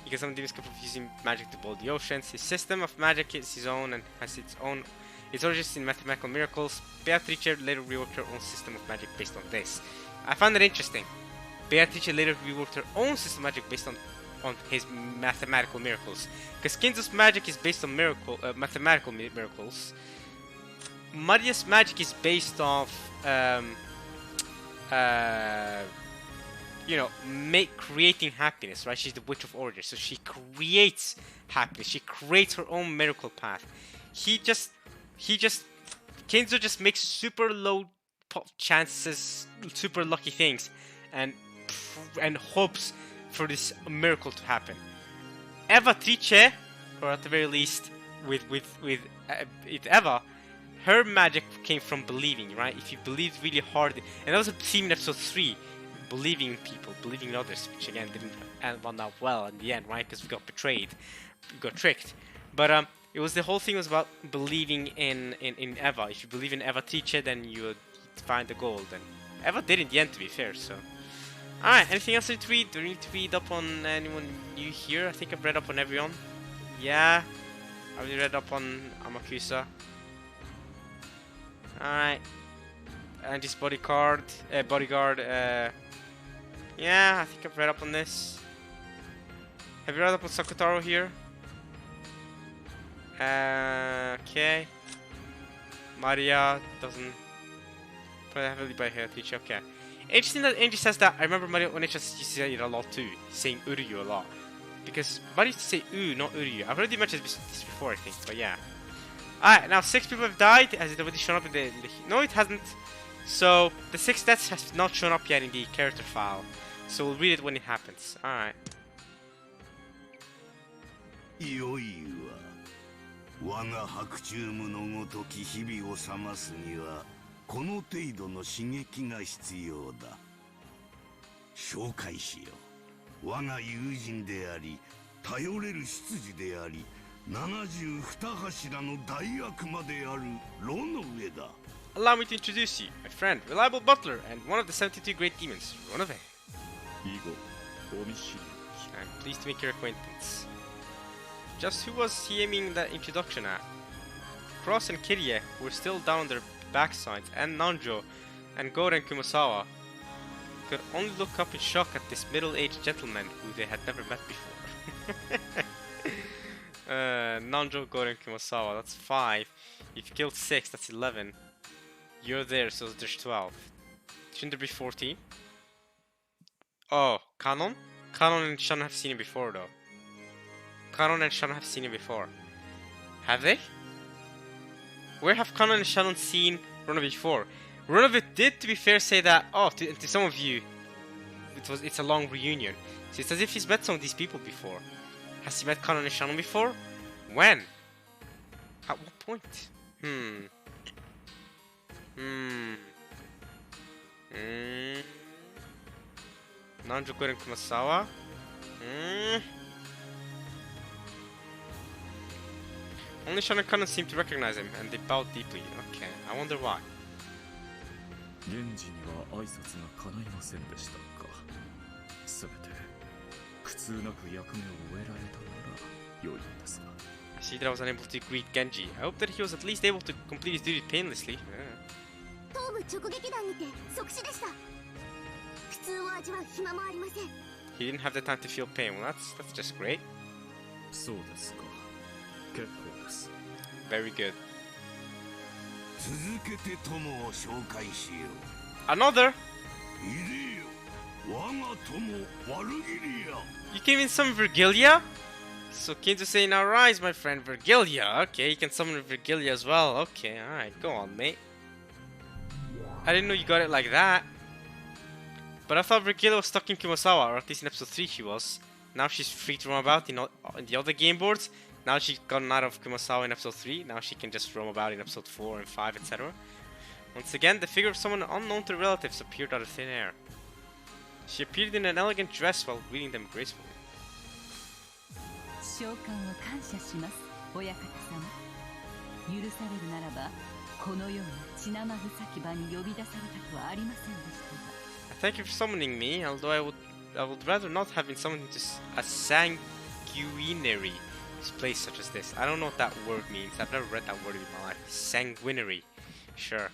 S1: Because some demons capable of using magic to boil the oceans. His system of magic is his own and has its origins in mathematical miracles. Beatrice later reworked her own system of magic based on this. I found it interesting. Beatrice later reworked her own system of magic based on his mathematical miracles. Because Kinzo's magic is based on mathematical miracles. Maria's magic is based off, creating happiness, right? She's the Witch of Order, so she creates happiness. She creates her own miracle path. Kinzo just makes super low chances, super lucky things, and hopes for this miracle to happen. Eva Trice, or at the very least, with Eva, her magic came from believing, right? If you believed really hard, and that was a theme in episode 3. Believing in people, believing in others, which again didn't end out well in the end, right? Because we got betrayed, we got tricked. But it was the whole thing was about believing in Eva. If you believe in Eva Trice, then you would find the gold. And Eva did in the end, to be fair. So, all right. Anything else I need to read? Do I need to read up on anyone new here? I think I've read up on everyone. Yeah, I already read up on Amakusa. All right. And his bodyguard. Yeah, I think I've read up on this. Have you read up on Sakutaro here? Okay. Maria doesn't play heavily by her teacher. Okay. Interesting that Angie says that. I remember Maria Onecha used to say it a lot too, saying Uryu a lot. Because Maria used to say not Uryu. I've already mentioned this before, I think, but yeah. Alright, now 6 people have died. Has it already shown up in the... No, it hasn't. So, the 6 deaths has not shown up yet in the character file. So we'll read it when it happens. Alright.
S2: よいわ。我が白昼夢のごとき日々を覚ますにはこの程度の刺激が必要だ。紹介しよう。我が友人であり、頼れる執事であり、72柱の大悪魔であるロノウェだ。
S1: Allow me to introduce you, my friend, reliable butler, and one of the 72 great demons, Runaway. I'm pleased to make your acquaintance. Just who was he aiming that introduction at? Cross and Kirie were still down on their backsides, and Nanjo and Goren Kumasawa could only look up in shock at this middle-aged gentleman who they had never met before. Nanjo, Goren Kumasawa, that's 5. If you killed 6, that's 11. You're there, so there's 12. Shouldn't there be 14? Oh, Canon? Canon and Shun have seen him before though. Kanon and Shannon have seen him before. Have they? Where have Kanon and Shannon seen Ronovi before? Ronovi did, to be fair, say that, oh, to some of you, it's a long reunion. So it's as if he's met some of these people before. Has he met Kanon and Shannon before? When? At what point? Nanjuko and Kumasawa? Only Shannon and Kanon seem to recognize him, and they bow deeply. Okay, I wonder why.
S3: 源氏には挨拶が叶いませんでしたか。せめて苦痛なく役目を終えられたなら良いのですが。
S1: I see that I was unable to greet Genji. I hope that he was at least able to complete his duty painlessly.
S4: 頭部直撃弾にて即死でした。苦痛を味わう暇もありません。
S1: He didn't have the time to feel pain. Well, that's just great.
S3: そうですか。結構です。
S1: Very good.
S2: 続けて友を紹介しよう。
S1: Another?
S2: いでよ、我が友ワルギリア。
S1: You can even summon Virgilia? So Kinzo saying, now rise, my friend Virgilia. Okay, you can summon Virgilia as well. Okay, alright, go on, mate. I didn't know you got it like that. But I thought Virgilia was stuck in Kumasawa, or at least in episode 3 she was. Now she's free to roam about in the other game boards. Now she's gotten out of Kumasawa in episode 3. Now she can just roam about in episode 4 and 5, etc. Once again, the figure of someone unknown to relatives appeared out of thin air. She appeared in an elegant dress while greeting them gracefully.
S5: 召喚を感謝します、親方様。許されるならば、このような血生臭き場に呼び出されたくはありませんでしたが。
S1: Thank you for summoning me, although I would rather not have been summoned into a sanguinary place such as this. I don't know what that word means. I've never read that word in my life. Sanguinary. Sure.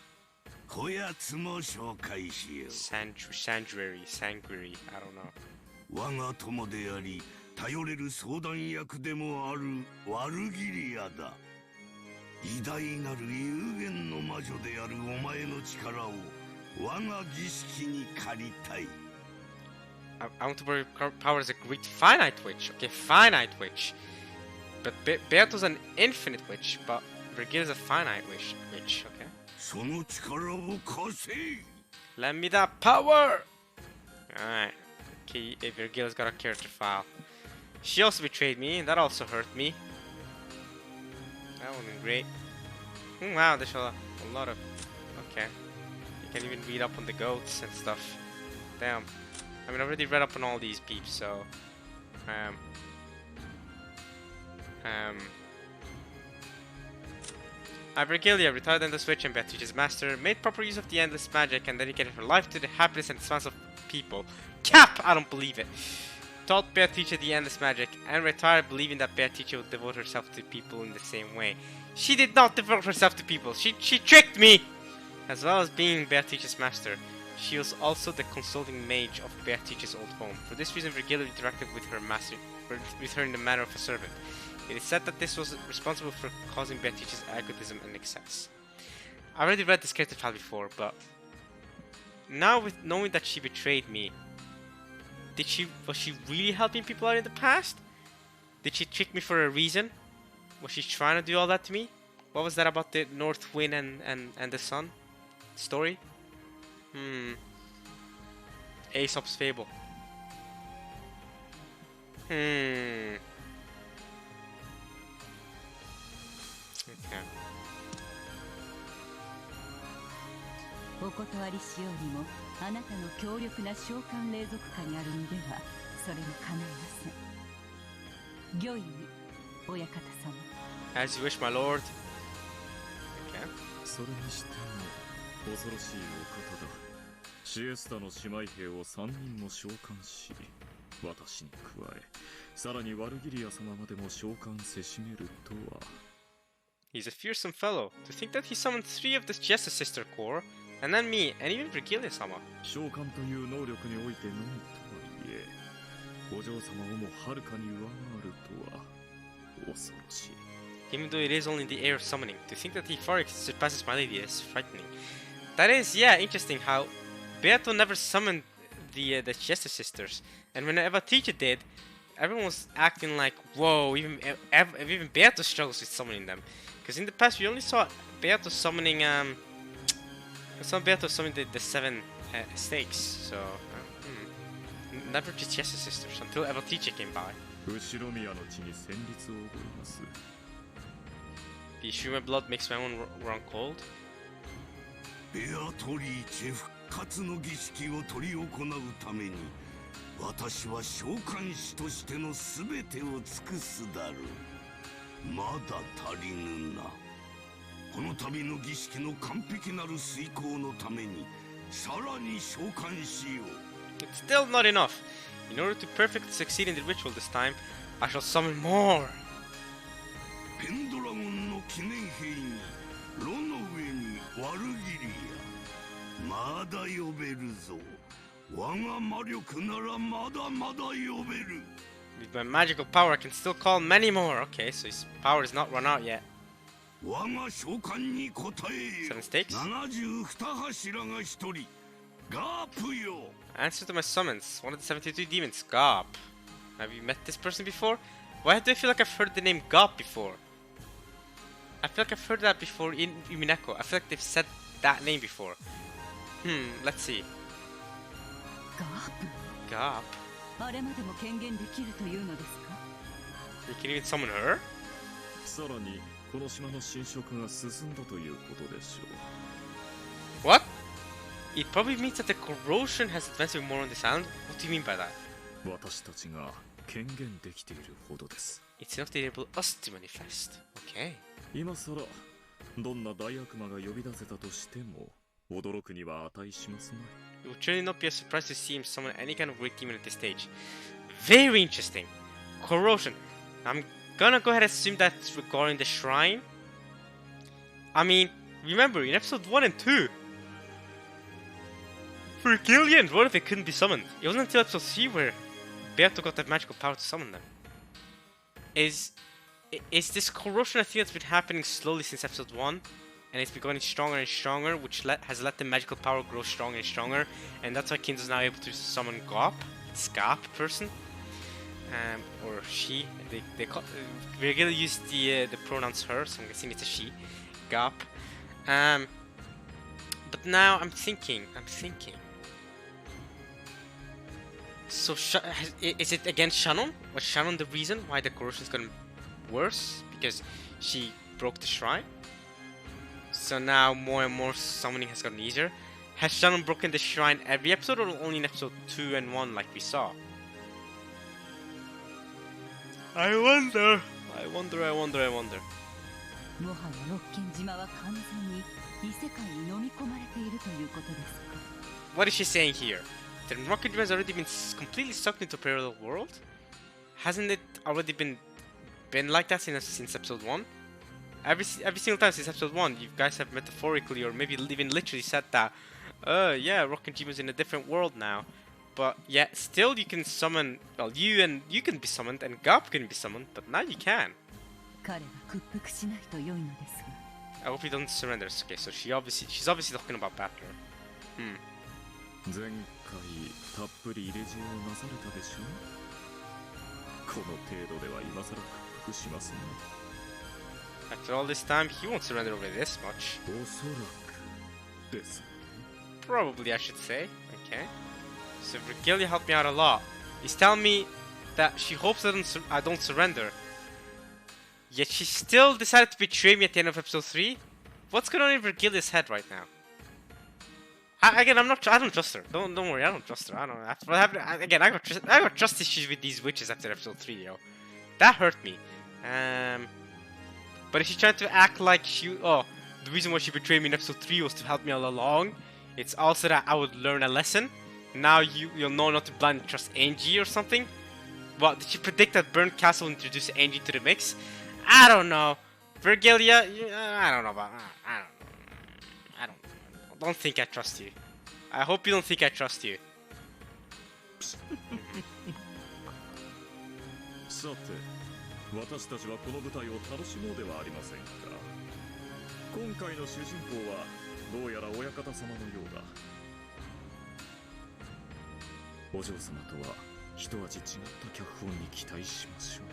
S2: こやつも紹介しよう。
S1: Sanguinary. I don't know.
S2: 我が友であり、頼れる相談役でもあるワルギリアだ。偉大なる有限の魔女であるお前の力を我が儀式に借りたい。
S1: I want to borrow your power as a great finite witch. Okay, finite witch. But Beato's an infinite witch, but Virgilia's a finite witch. Okay.
S2: その力を貸せ。
S1: Lend me that power! Alright. Okay, Virgilia's got a character file. She also betrayed me, and that also hurt me. That wasn't great. Wow, there's a lot of... Okay. You can even read up on the goats and stuff. Damn. I mean, I already read up on all these peeps, so... Virgilia retired in the switch and Beatrice's master, made proper use of the endless magic and dedicated her life to the happiness and expanse of people. Cap! I don't believe it! Taught Beatrice the endless magic and retired believing that Beatrice would devote herself to people in the same way. She did not devote herself to people, she tricked me! As well as being Beatrice's master, she was also the consulting mage of Beatrice's old home. For this reason, Virgilia interacted with her master, with her in the manner of a servant. It is said that this was responsible for causing Beatrice's egotism and excess. I already read this character file before, but now with knowing that she betrayed me, was she really helping people out in the past? Did she trick me for a reason? Was she trying to do all that to me? What was that about the North Wind and the Sun story? Aesop's Fable. Okay.
S5: お断りしようにも、あなたの強力な召喚霊族下にある身では、それも叶いません。御意に、親方様。
S1: As you wish, my lord. Okay.
S3: それにしても恐ろしいお方だ。シエスタの姉妹兵を3人も召喚し、私に加え、さらにワルギリア様までも召喚せしめるとは。
S1: He's a fearsome fellow. To think that he summoned 3 of the Jester Sister Corps, and then me, and even Virgilia-sama.
S3: 召喚という能力においてのみとはいえ、お嬢様をもはるかに上回るとは恐ろしい。
S1: Even though it is only the air of summoning, to think that he far surpasses my lady is frightening. That is, yeah, interesting how Beato never summoned the Jester Sisters, and whenever teacher did, everyone was acting like, whoa, even Beato struggles with summoning them. Because in the past we only saw Beato summoning the 7 stakes. So never just Yes sisters until Evatice came by.
S3: 後ろ宮の地に戦慄を覚えます。
S1: The Shume blood makes my own run cold.
S2: ベアトリーチェ復活の儀式を執り行うために私は召喚師としての全てを尽くすだろう。まだ足りぬな。この度の儀式の完璧なる遂行のためにさらに召喚しよう。
S1: It's still not enough. In order to perfectly succeed in the ritual this time, I shall summon more.
S2: ペンドラゴンの記念碑に炉の上にワルギリア。まだ呼べるぞ。我が魔力ならまだまだ呼べる。
S1: With my magical power, I can still call many more. Okay, so his power has not run out yet.
S2: 我が召喚に応えよ。
S1: 7 stakes.
S2: 72柱が一人。ガープよ。
S1: Answer to my summons. One of the 72 demons, Gaap. Have you met this person before? Why do I feel like I've heard the name Gaap before? I feel like I've heard that before in Umineko. I feel like they've said that name before. Let's see.
S5: ガープ
S1: Gaap.
S5: あれまでも権限できるというのですか
S1: You can even summon her?
S3: さらにこの島の侵食が進んだということでしょ
S1: What? It probably means that the corrosion has advanced even more on this island. What do you mean by that?
S3: う。私たちが権限できているほどです。
S1: It's enough to enable us to manifest. Okay.
S3: 今さらどんな大悪魔が呼び出せたとしても驚くには値しますまい。
S1: It would truly not be a surprise to see him summon any kind of weird demon at this stage. Very interesting. Corrosion. I'm gonna go ahead and assume that's regarding the shrine. I mean, remember, in episode 1 and 2, for Gillian, what if they couldn't be summoned? It wasn't until episode 3 where Beato got that magical power to summon them. Is this corrosion a thing that's been happening slowly since episode 1? And it's been going stronger and stronger, which has let the magical power grow stronger and stronger. And that's why Kinzo's now able to summon Gaap. It's Gaap person. Or she. They call, we're gonna use the pronouns her, so I'm guessing it's a she. Gaap. But now I'm thinking. So is it against Shannon? Was Shannon the reason why the corrosion's gotten worse? Because she broke the shrine? So now more and more summoning has gotten easier. Has Shannon broken the shrine every episode or only in episode 2 and 1 like we saw? I wonder.
S5: もはや六軒島は完全に異世界に飲み込まれているということですか
S1: What is she saying here? That Rocket Dream has already been completely sucked into a parallel world? Hasn't it already been like that since episode 1? Every single time since episode 1, you guys have metaphorically or maybe even literally said that, yeah, Rocket Dream is in a different world now. But yeah, still you can summon, well, you can be summoned and Gaap can be summoned, but now you can.
S5: 彼は屈服しないと良いのですが
S1: I hope he doesn't surrender. Okay, so she's obviously talking about Battler.
S3: 前回たっぷり入れ知恵をなされたでしょう。この程度では今更屈服しますね。
S1: After all this time, he won't surrender over this much.
S3: おそらくです。
S1: Probably, I should say. Okay. So Virgilia helped me out a lot. He's telling me that she hopes I don't surrender. Yet she still decided to betray me at the end of episode 3? What's going on in Virgilia's head right now? I don't trust her. Don't worry, I don't trust her. I don't know. After what happened, again, I got trust issues with these witches after episode 3, yo. That hurt me. But if she's trying to act like the reason why she betrayed me in episode 3 was to help me all along, it's also that I would learn a lesson. Now you'll know not to blindly trust Angie or something. What, did she predict that Burnt Castle will introduce Angie to the mix? I don't know. Virgilia, I don't know about. I don't think I trust you. I hope you don't think I trust you.
S3: さて、私たちはこの舞台を楽しもうではありませんか。今回の主人公はどうやら親方様のようだ。お嬢様とは一味違った脚本に期待しましょう。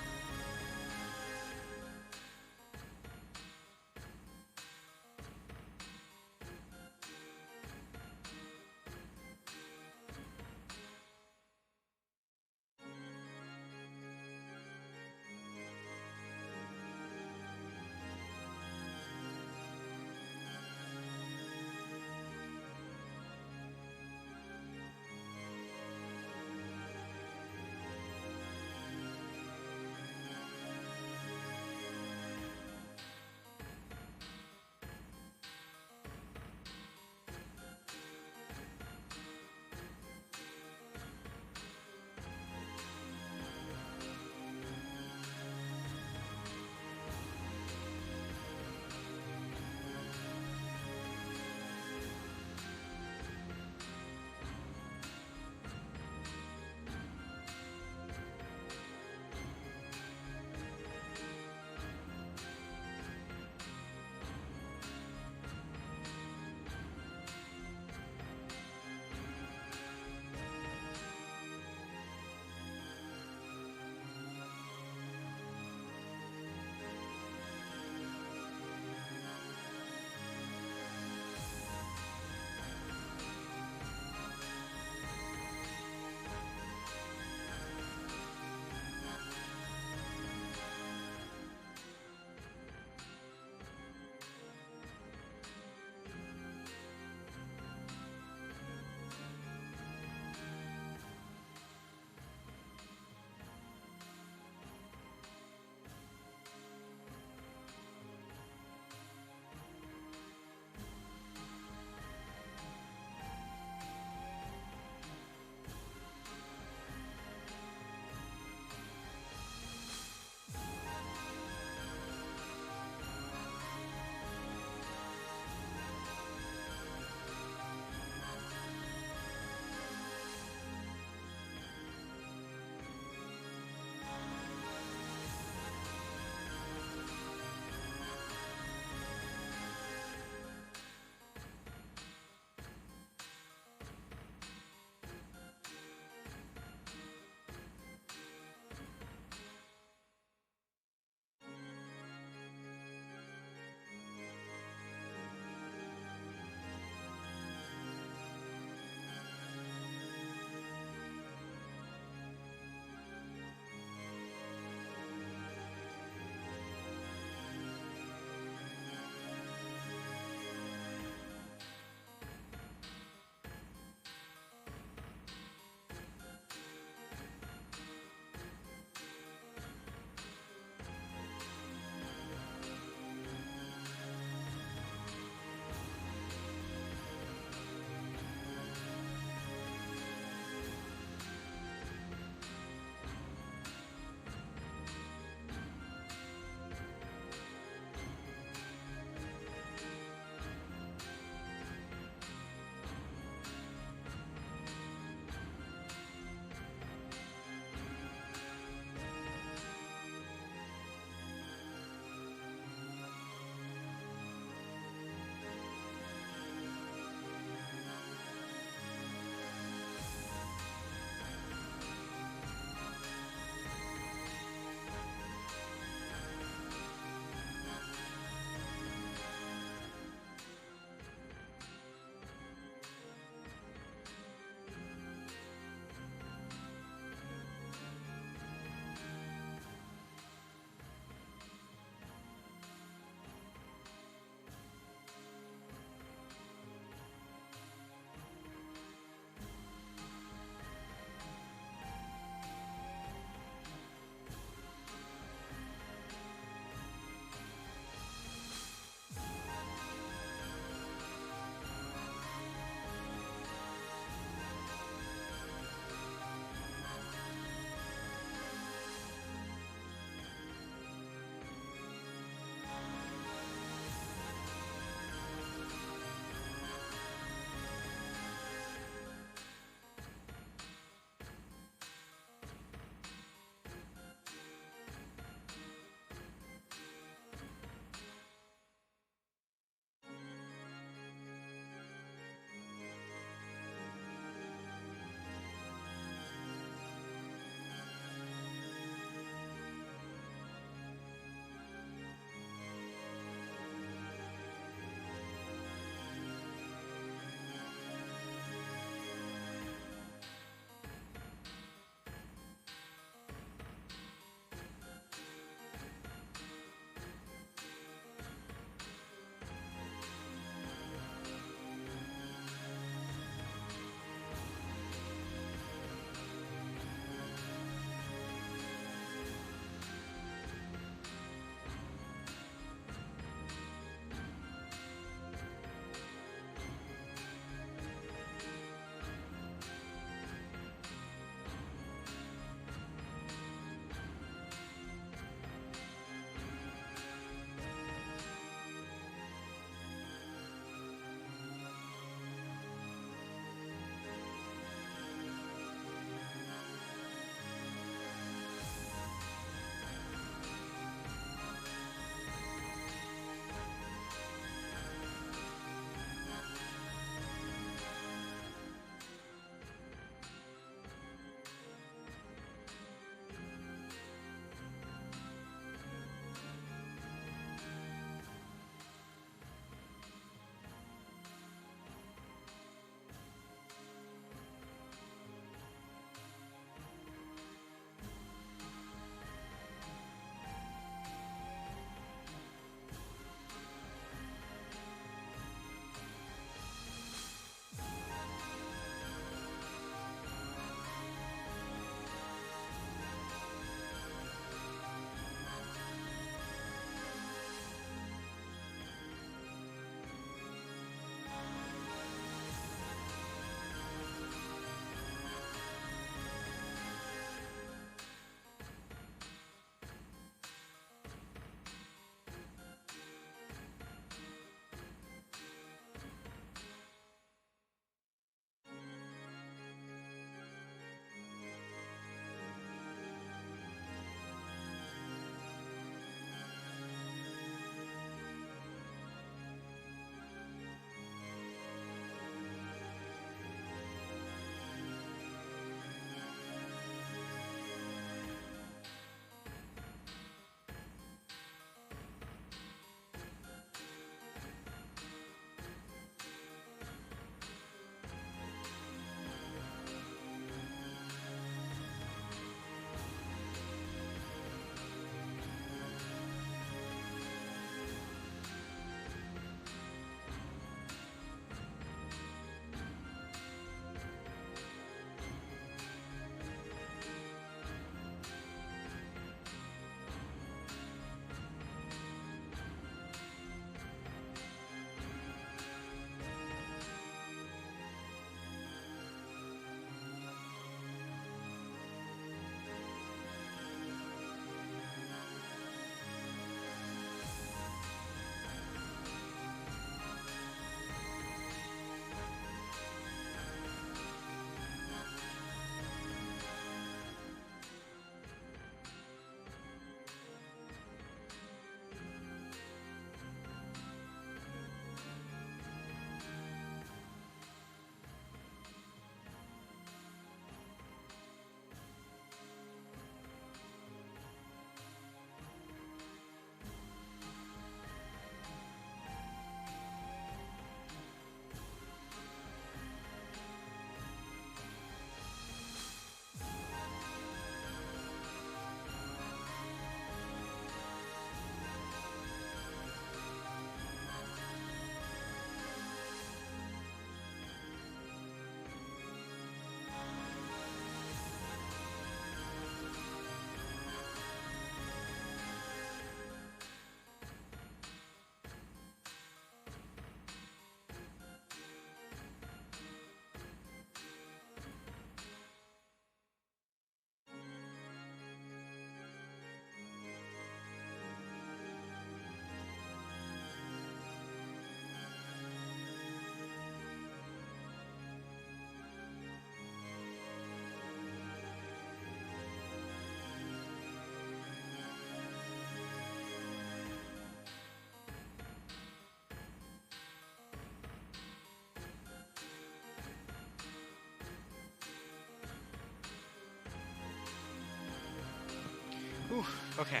S1: Whew, okay.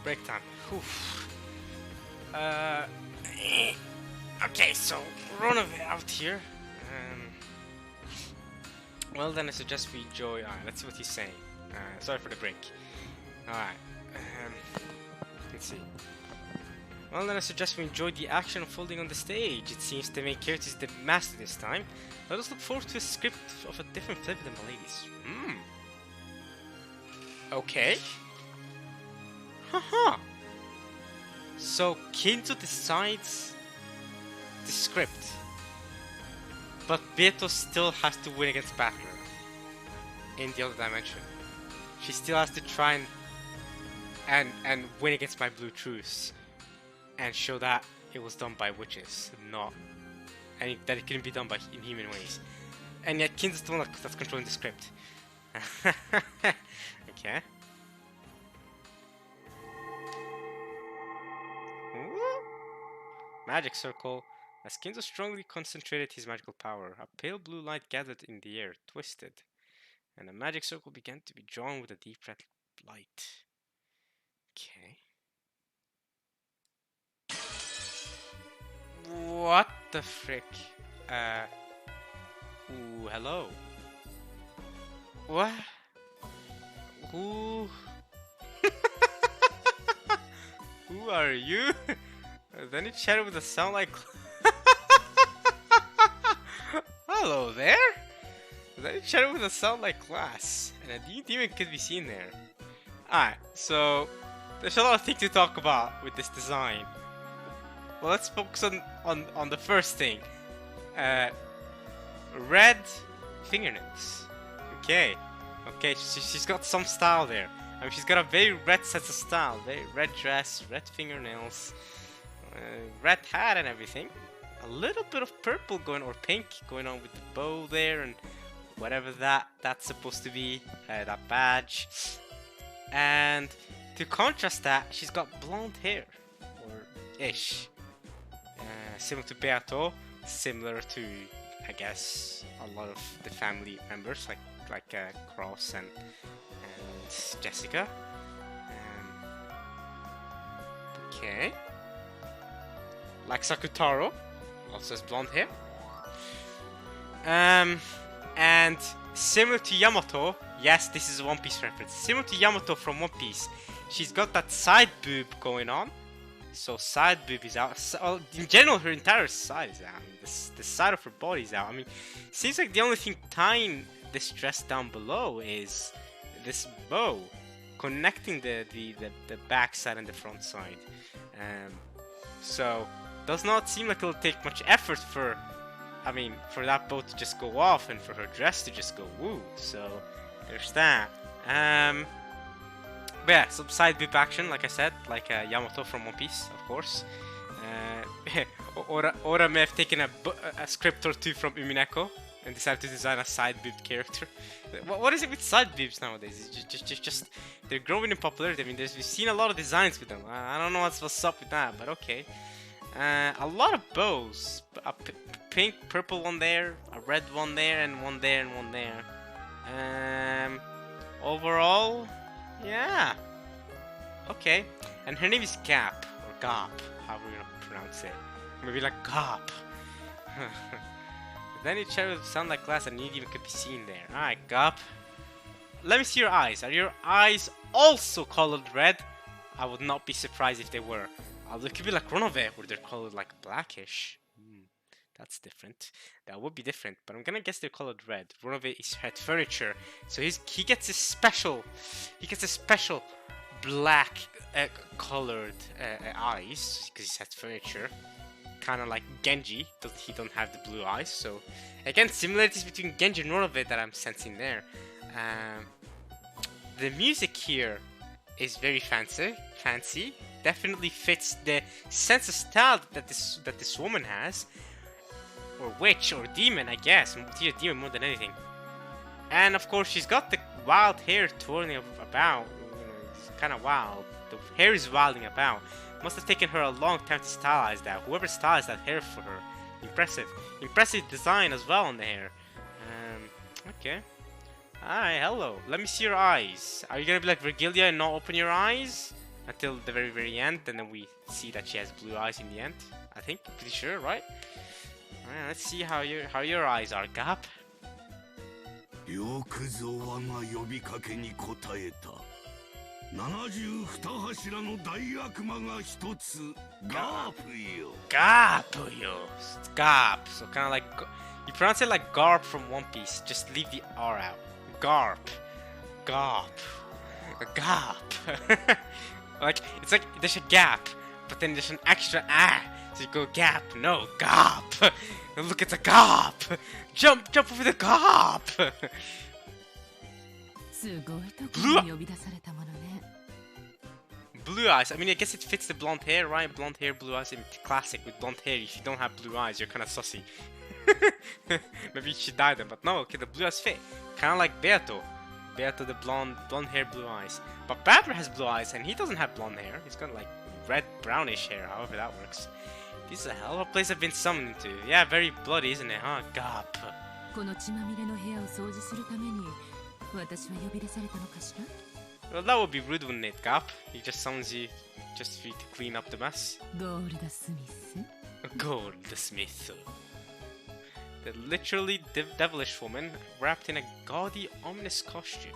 S1: Break time. Whew. Okay, so run away out here. Well, then I suggest we enjoy. Alright, let's see what he's saying. Sorry for the break. Alright. Let's see. Well, then I suggest we enjoy the action unfolding on the stage. It seems the main character is the master this time. Let us look forward to a script of a different flavor than the ladies. Okay. Haha. So Kinzo decides the script, but Beto still has to win against Battler in the other dimension. She still has to try and win against my Blue Truce and show that it was done by witches, and that it couldn't be done by in human ways. And yet Kinzo's the one that's controlling the script. Okay. Ooh. Magic circle. As Kinzo strongly concentrated his magical power, a pale blue light gathered in the air, twisted, and a magic circle began to be drawn with a deep red light. Okay. What the frick? Ooh, hello. What? Who? Who are you? Then it chatted with a sound like. Hello there. Then it chatted with a sound like glass, and a new demon could be seen there. Alright, so there's a lot of things to talk about with this design. Well, let's focus on the first thing. Red fingernails. Okay. Okay, she's got some style there. I mean, she's got a very red sense of style. Very red dress, red fingernails, red hat and everything. A little bit of purple going, or pink, going on with the bow there and whatever that's supposed to be. That badge. And to contrast that, she's got blonde hair. Or ish. Similar to Beato. Similar to, I guess, a lot of the family members, like Cross and Jessica. Okay. Like Sakutaro, also has blonde hair. And similar to Yamato, yes, this is a One Piece reference. Similar to Yamato from One Piece, she's got that side boob going on. So side boob is out. So, in general, her entire side is out. I mean, the side of her body is out. I mean, seems like the only thing tying this dress down below is this bow connecting the back side and the front side. So does not seem like it'll take much effort for, I mean, for that bow to just go off and for her dress to just go woo. So there's that. But yeah, some side boob action, like I said, like Yamato from One Piece, of course. Ora may have taken a script or two from Umineko and decided to design a side boob character. What is it with side boobs nowadays? It's just they're growing in popularity. I mean, we've seen a lot of designs with them. I don't know what's up with that, but okay. A lot of bows. A pink, purple one there, a red one there, and one there, and one there. Overall, yeah. Okay. And her name is Gaap, or Gaap, however you pronounce it. Maybe like Gaap. Then it would sound like glass and need even could be seen there. Alright, Gaap. Let me see your eyes. Are your eyes also colored red? I would not be surprised if they were. It could be like Ronove, where they're colored like blackish. That's different. That would be different, but I'm gonna guess they're colored red. Ronove is head furniture, so he gets a special black colored eyes because he's head furniture. Kind of like Genji, he don't have the blue eyes. So again, similarities between Genji and Ronove that I'm sensing there. The music here is very fancy. Definitely fits the sense of style that this woman has, or witch or demon, I guess. She's a demon more than anything. And of course, she's got the wild hair twirling about. You know, it's kind of wild. The hair is wilding about. Must have taken her a long time to stylize that. Whoever stylized that hair for her. Impressive. Impressive design as well on the hair. Okay. Hi, hello. Let me see your eyes. Are you gonna be like Virgilia and not open your eyes until the very, very end, and then we see that she has blue eyes in the end? I think. Pretty sure, right? Alright, let's see how your eyes are, Gaap.
S2: よくぞ我が呼びかけに応えた。72柱の大悪魔が一つ、ガープよ。
S1: Gaap, yo. Gaap. So kind of like you pronounce it like Garp from One Piece. Just leave the R out. Garp. Gaap. Gaap. Like it's like there's a gap, but then there's an extra ah. So you go Gaap. No, Gaap. Look at the Gaap. Jump over the Gaap.
S5: すごいとこに呼び出されたものね。
S1: Blue eyes. I mean, I guess it fits the blonde hair, right? Blonde hair, blue eyes. I mean, classic with blonde hair. If you don't have blue eyes, you're kind of sussy. Maybe you should dye them, but no. Okay, the blue eyes fit. Kind of like Beato. Beato, the blonde hair, blue eyes. But Badger has blue eyes, and he doesn't have blonde hair. He's got like red, brownish hair. However that works. This is a hell of a place I've been summoned into. Yeah, very bloody, isn't it? Huh? Gaap.
S5: この血まみれの部屋を掃除するために私は呼び出されたのかしら
S1: Well, that would be rude, wouldn't it, Gaap? He just summons you just for you to clean up the mess.
S5: ゴールドスミス
S1: Gold the Smith. The literally devilish woman, wrapped in a gaudy, ominous costume,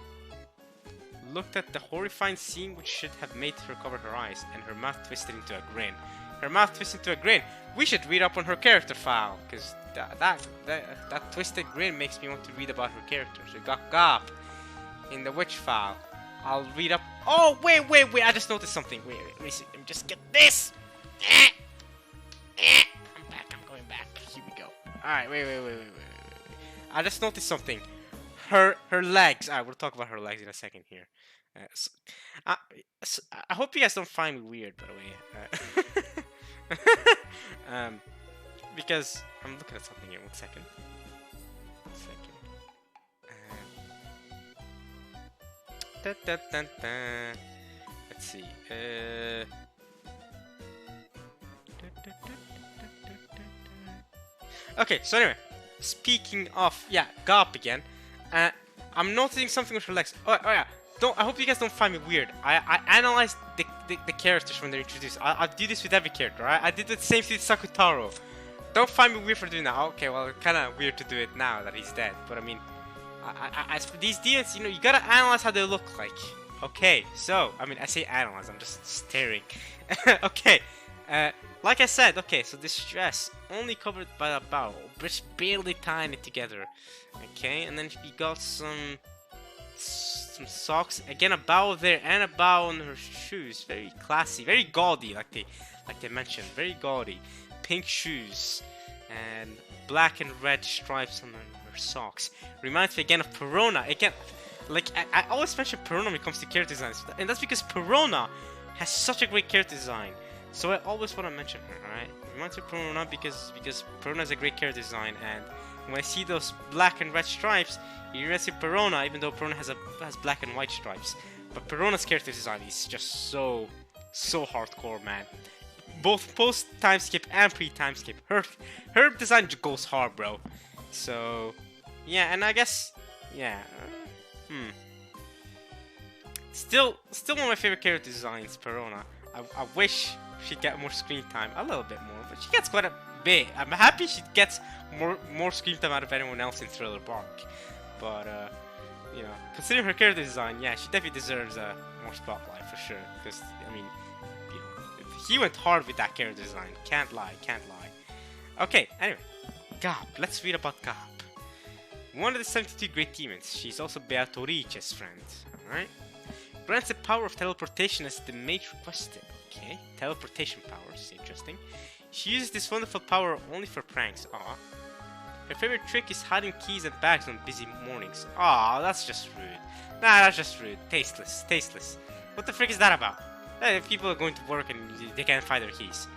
S1: looked at the horrifying scene which should have made her cover her eyes, and her mouth twisted into a grin. Her mouth twisted into a grin. We should read up on her character file, because that twisted grin makes me want to read about her character. So we got Gaap in the witch file. I'll read up. Oh, wait! I just noticed something. Wait, let me see. Let me just get this. I'm back. I'm going back. Here we go. Alright, wait. I just noticed something. Her legs. Alright, we'll talk about her legs in a second here. I hope you guys don't find me weird, by the way. Because I'm looking at something here. 1 second. Let's see. Okay, so anyway, speaking of, yeah, Gaap again. I'm noticing something with her legs. Oh yeah. I hope you guys don't find me weird. I analyzed the characters when they're introduced. I do this with every character, right? I did the same thing with Sakutaro. Don't find me weird for doing that. Okay, well, it's kind of weird to do it now that he's dead. But I mean, as for these demons, you know, you gotta analyze how they look like. Okay, so, I mean, I say analyze, I'm just staring. Okay, like I said, okay, so this dress, only covered by a bow, just barely tying it together. Okay, and then we got some socks, again a bow there, and a bow on her shoes. Very classy, very gaudy, like they mentioned, very gaudy. Pink shoes, and black and red stripes on her socks. Reminds me again of Perona. Again, like I always mention Perona when it comes to character designs, and that's because Perona has such a great character design. So I always want to mention her, right? Reminds me of Perona because Perona has a great character design, and when I see those black and red stripes, it reminds me of Perona, even though Perona has black and white stripes. But Perona's character design is just so hardcore, man. Both post time skip and pre time skip. Her design goes hard, bro. So yeah, and I guess yeah. Still one of my favorite character designs, Perona. I wish she'd get more screen time, a little bit more, but she gets quite a bit. I'm happy she gets more screen time out of anyone else in Thriller Bark. But you know, considering her character design, yeah, she definitely deserves more spotlight for sure. Because I mean, you know, he went hard with that character design. Can't lie. Okay, anyway, Gaap. Let's read about Gaap. One of the 72 great demons. She's also Beatrice's friend. Alright. Grants the power of teleportation as the mage requested. Okay, teleportation powers. Interesting. She uses this wonderful power only for pranks. Aw. Her favorite trick is hiding keys and bags on busy mornings. Aw, that's just rude. Nah, that's just rude. Tasteless. What the frick is that about? If people are going to work and they can't find their keys.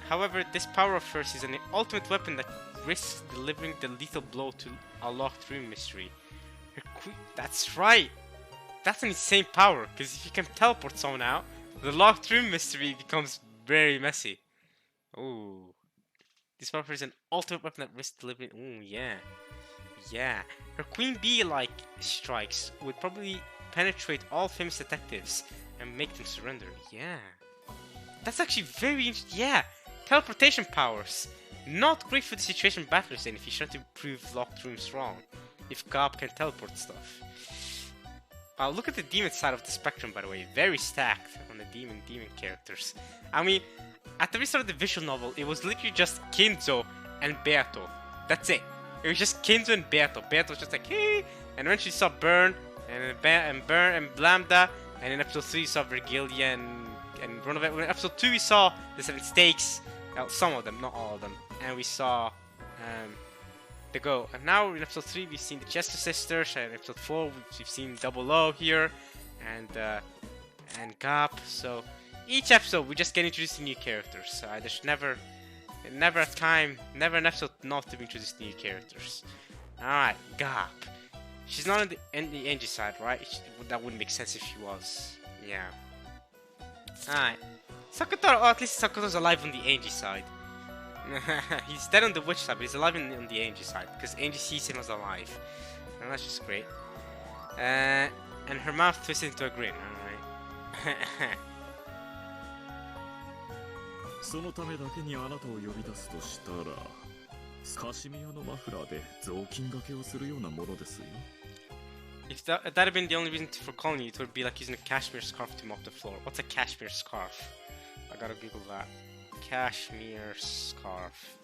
S1: However, this power of hers is an ultimate weapon that risks delivering the lethal blow to a locked room mystery. That's right. That's an insane power, because if you can teleport someone out, the locked room mystery becomes very messy. Ooh. This power is an ultimate weapon that risks delivering. Ooh, yeah. her queen bee like strikes would probably penetrate all famous detectives and make them surrender. Yeah. That's actually very interesting. Yeah. Teleportation powers. Not great for the situation battlers then if you try to prove locked rooms wrong. If Gaap can teleport stuff. Look at the demon side of the spectrum, by the way. Very stacked on the demon characters. I mean, at the very start of the visual novel, it was literally just Kinzo and Beato. That's it. It was just Kinzo and Beato. Beato was just like, hey. And eventually you saw Burn and Burn and Lambda. And in episode 3 you saw Virgilia and Runabout. In episode 2 we saw the 7 Stakes. Some of them, not all of them. And we saw the Go. And now in episode 3 we've seen the Chester sisters. And in episode 4 we've seen Double O here. And Gaap. So each episode we just get introduced to new characters. There's never a time, never an episode not to be introduced to new characters. Alright, Gaap. She's not on the Angie side, right? That wouldn't make sense if she was. Yeah. Alright. Sakutaro, oh, at least Sakutaro's alive on the Angie side. He's dead on the witch side, but he's alive on the Angie side. Because Angie sees him as alive. And that's just great. And her mouth twisted into a grin, alright.
S3: そのためだけにあなたを呼び出すとしたらカシミヤのマフラーで雑巾掛けをするようなものですよ。
S1: If that had been the only reason for calling you, it would be like using a cashmere scarf to mop the floor. What's a cashmere scarf? I gotta Google that. Cashmere scarf.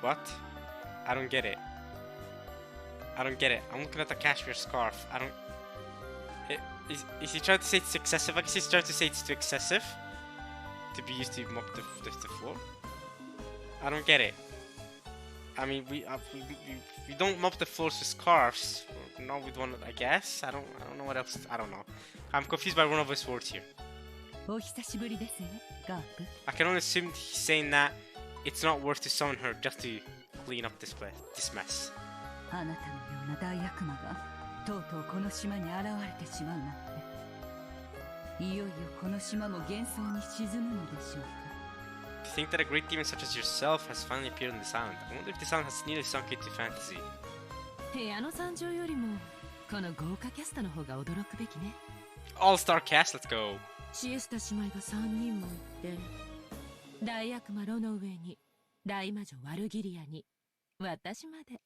S1: What? I don't get it. I don't get it. I'm looking at the cashmere scarf. I don't... Is he trying to say it's excessive? I guess he's trying to say it's too excessive to be used to mop the floor. I don't get it. I mean, we don't mop the floors with scarves. Not with one, I guess. I don't know what else. I don't know. I'm confused by one of his words here. I can only assume he's saying that it's not worth to summon her just to clean up this mess.
S5: とうとうこの島に現れてしまうなんていよいよこの島も幻想に沈むのでしょうか
S1: To think that a great demon such as yourself has finally appeared in this island. I wonder if this island has nearly sunk into fantasy.
S6: 部屋の惨状よりもこの豪華キャストの方が驚くべきね
S1: All-star cast, let's go!
S6: シエスタ姉妹が3人もいて大悪魔ロの上に大魔女ワルギリアに私まで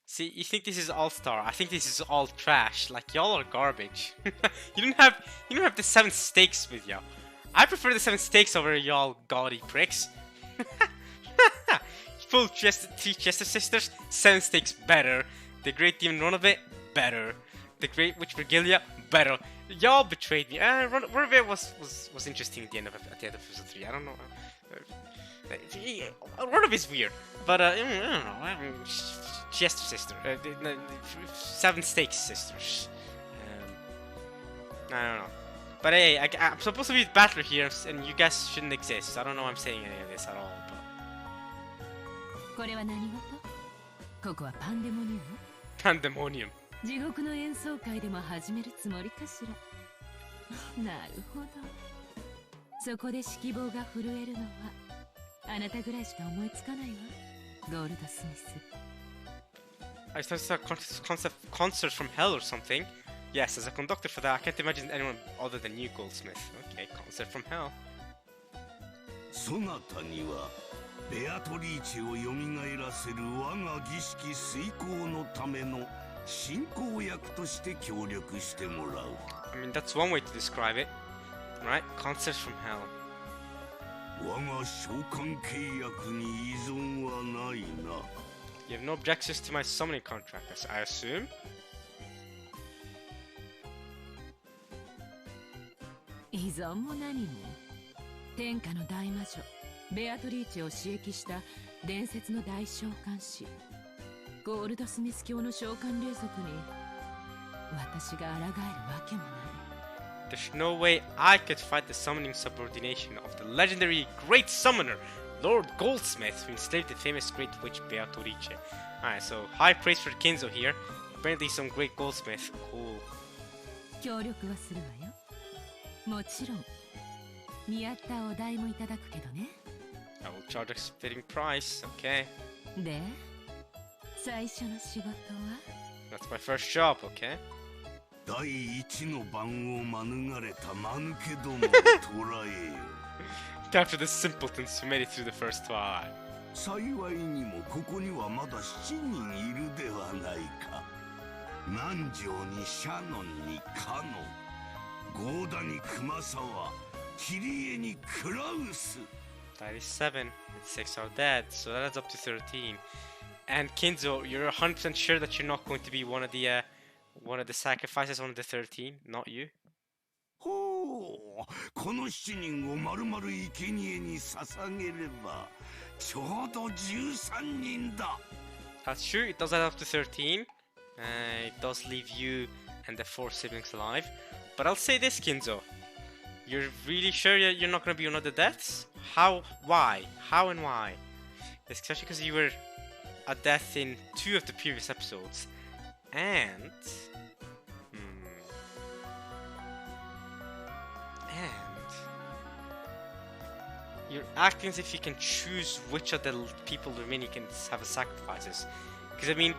S1: See, you think this is all-star. I think this is all trash. Like, y'all are garbage. you don't have the 7 stakes with y'all. I prefer the 7 stakes over y'all gaudy pricks. Full 3 Chester sisters, 7 stakes better. The Great Demon Runabout, better. The Great Witch Virgilia, better. Y'all betrayed me. Runabout was interesting at the end of episode 3. I don't know. Runabout's weird, but I don't know. Chester sister, 7 stakes sisters. I don't know. But hey, I'm supposed to be the battler here, and you guys shouldn't exist. I don't know why I'm saying any of this at all. But...
S6: これは何事? ここはパンデモニウム?
S1: Pandemonium.
S6: 地獄の演奏会でも始めるつもりかしら。なるほど。そこで指揮棒が震えるのはあなたぐらいしか思いつかないわ。ゴールドスミス。
S1: I started a concert from hell or something. Yes, as a conductor for that, I can't imagine anyone other than you, Goldsmith. Okay, concert from hell.
S2: そなたにはベアトリーチェを蘇らせる我が儀式遂行のための進行役として協力してもらう。
S1: I mean, that's one way to describe it. Right? Concert from hell.
S2: 我が召喚契約に依存はないな。
S1: You have no objections to my summoning contract, I assume?
S6: 依存も何も天下の大魔女ベアトリーチェを刺激した伝説の大召喚師ゴールドスミス教の召喚霊族に私が抗えるわけもない
S1: There's no way I could fight the summoning subordination of the legendary Great Summoner, Lord Goldsmith, who enslaved the famous Great Witch Beatrice. Alright, so high praise for Kinzo here. Apparently some great goldsmith. Cool.
S6: 協力はするわよもちろん見合ったお題もいただくけどね
S1: I will charge a fitting price, okay?
S5: で最初の仕事は
S1: That's my first job, okay?
S2: 第一の番を免れた間抜けどもを捕らえよ
S1: Capture the simpletons who made it through the first try.
S2: 幸いにもここにはまだ7人いるではないか南條にシャノンにカノンゴーダに熊沢キリエにクラウス
S1: That is 7, and 6 are dead, so that adds up to 13. And Kinzo, you're 100% sure that you're not going to be one of the sacrifices, one of the 13, not you?
S2: ほうこの7人をまるまる生贄に捧げればちょうど13人だ
S1: That's true, it does add up to 13. It does leave you and the 4 siblings alive. But I'll say this, Kinzo. You're really sure you're not going to be one of the deaths? How? Why? How and why? Especially because you were a death in 2 of the previous episodes. And... You're acting as if you can choose which of the people remaining can have as sacrifices. Because I mean,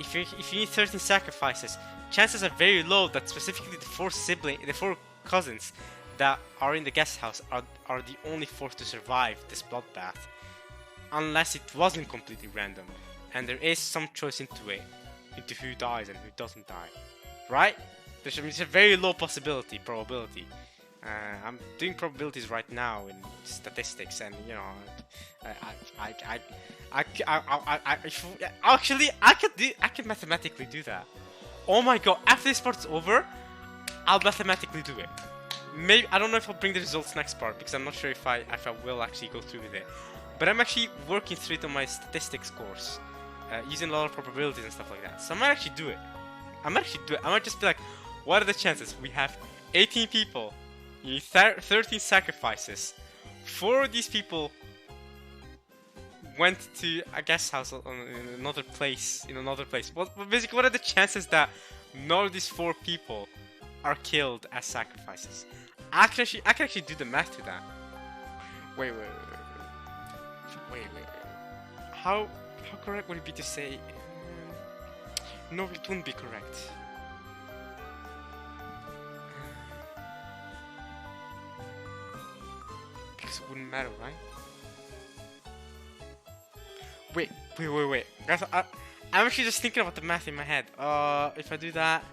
S1: if you need 13 sacrifices, chances are very low that specifically the 4 cousins that are in the guest house are the only 4 to survive this bloodbath. Unless it wasn't completely random, and there is some choice into it, into who dies and who doesn't die. Right? There's a very low probability. I'm doing probabilities right now in statistics, and you know, I could mathematically do that. Oh my god! After this part's over, I'll mathematically do it. Maybe I don't know if I'll bring the results next part because I'm not sure if I will actually go through with it. But I'm actually working through it on my statistics course, using a lot of probabilities and stuff like that. So I might actually do it. I might just be like, what are the chances? We have 18 people. You need 13 sacrifices. 4 of these people went to a guest house in another place. Well, basically, what are the chances that none of these 4 people are killed as sacrifices? I can actually do the math to that. Wait. How correct would it be to say? No, it wouldn't be correct. Because it wouldn't matter, right? Wait. Guys, I'm actually just thinking about the math in my head. If I do that,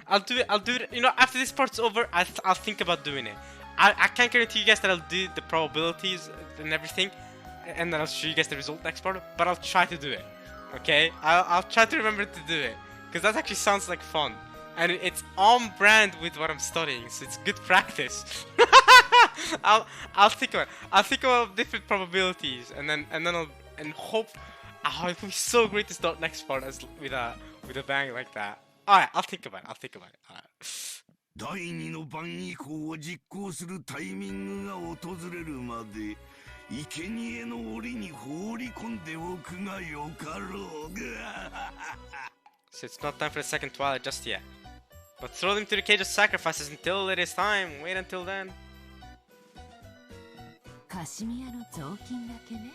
S1: I'll do it. You know, after this part's over, I'll think about doing it. I can't guarantee you guys that I'll do the probabilities and everything, and then I'll show you guys the result next part. But I'll try to do it. Okay? I'll try to remember to do it, because that actually sounds like fun, and it's on brand with what I'm studying, so it's good practice. I'll think about it. I'll think about different probabilities, and then I'll hope. Oh, it would be so great to start next part with a bang like that. Alright, I'll think about it. Alright.
S2: 第2の番以降を実行するタイミングが訪れるまで生贄の檻に放り込んでおくがよかろうが
S1: So it's not time for the second twilight just yet. But throw them to the cage of sacrifices until it is time. Wait until then.
S5: カシミヤの雑巾だけね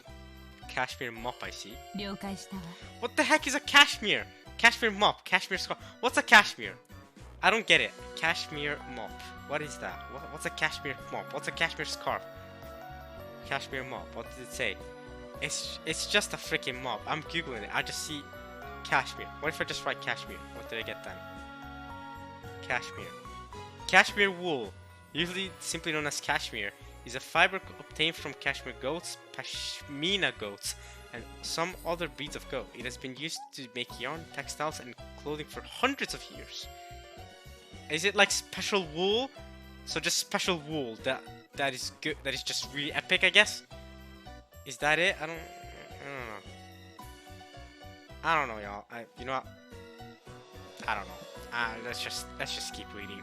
S1: Cashmere mop, I see.
S5: 了解したわ
S1: What the heck is a cashmere? Cashmere mop, cashmere scarf. What's a cashmere? I don't get it. Cashmere mop. What is that? What's a cashmere mop? What's a cashmere scarf? Cashmere mop. What does it say? It's just a freaking mop. I'm googling it. I just see cashmere. What if I just write cashmere? What did I get then? Cashmere. Cashmere wool, usually simply known as cashmere, is a fiber obtained from cashmere goats, pashmina goats, and some other breeds of goat. It has been used to make yarn, textiles, and clothing for hundreds of years. Is it like special wool? So just special wool that is good. That is just really epic, I guess. Is that it? I don't know. I don't know, y'all. You know what? I don't know. Let's just keep reading.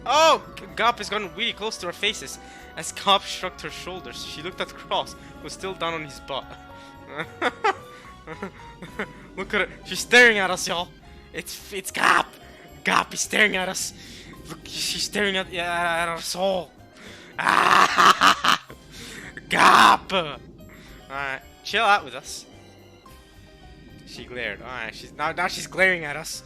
S1: Oh! Gaap has gotten really close to our faces. As Gaap shrugged her shoulders, she looked at Cross, who was still down on his butt. Look at her. She's staring at us, y'all. It's Gaap. Gaap is staring at us. Look, she's staring at our soul. Gaap. Alright, chill out with us. She glared. Alright, now she's glaring at us.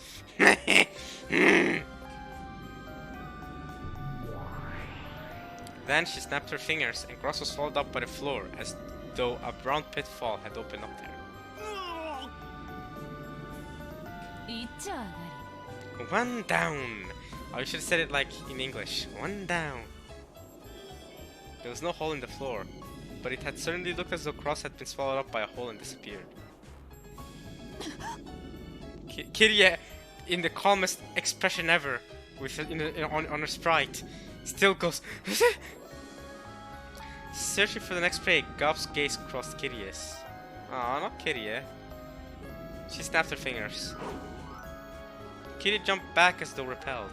S1: Then she snapped her fingers and Cross was swallowed up by the floor as though a brown pitfall had opened up there.
S6: いっちゃ上がり
S1: One down. Oh, you should have said it like in English. One down. There was no hole in the floor, but it had certainly looked as though Cross had been swallowed up by a hole and disappeared. Kiria, in the calmest expression ever, with on her sprite, still goes. Searching for the next prey, Gaap's gaze crossed Kiria's. Aw, not Kiria. She snapped her fingers. Kiria jumped back as though repelled.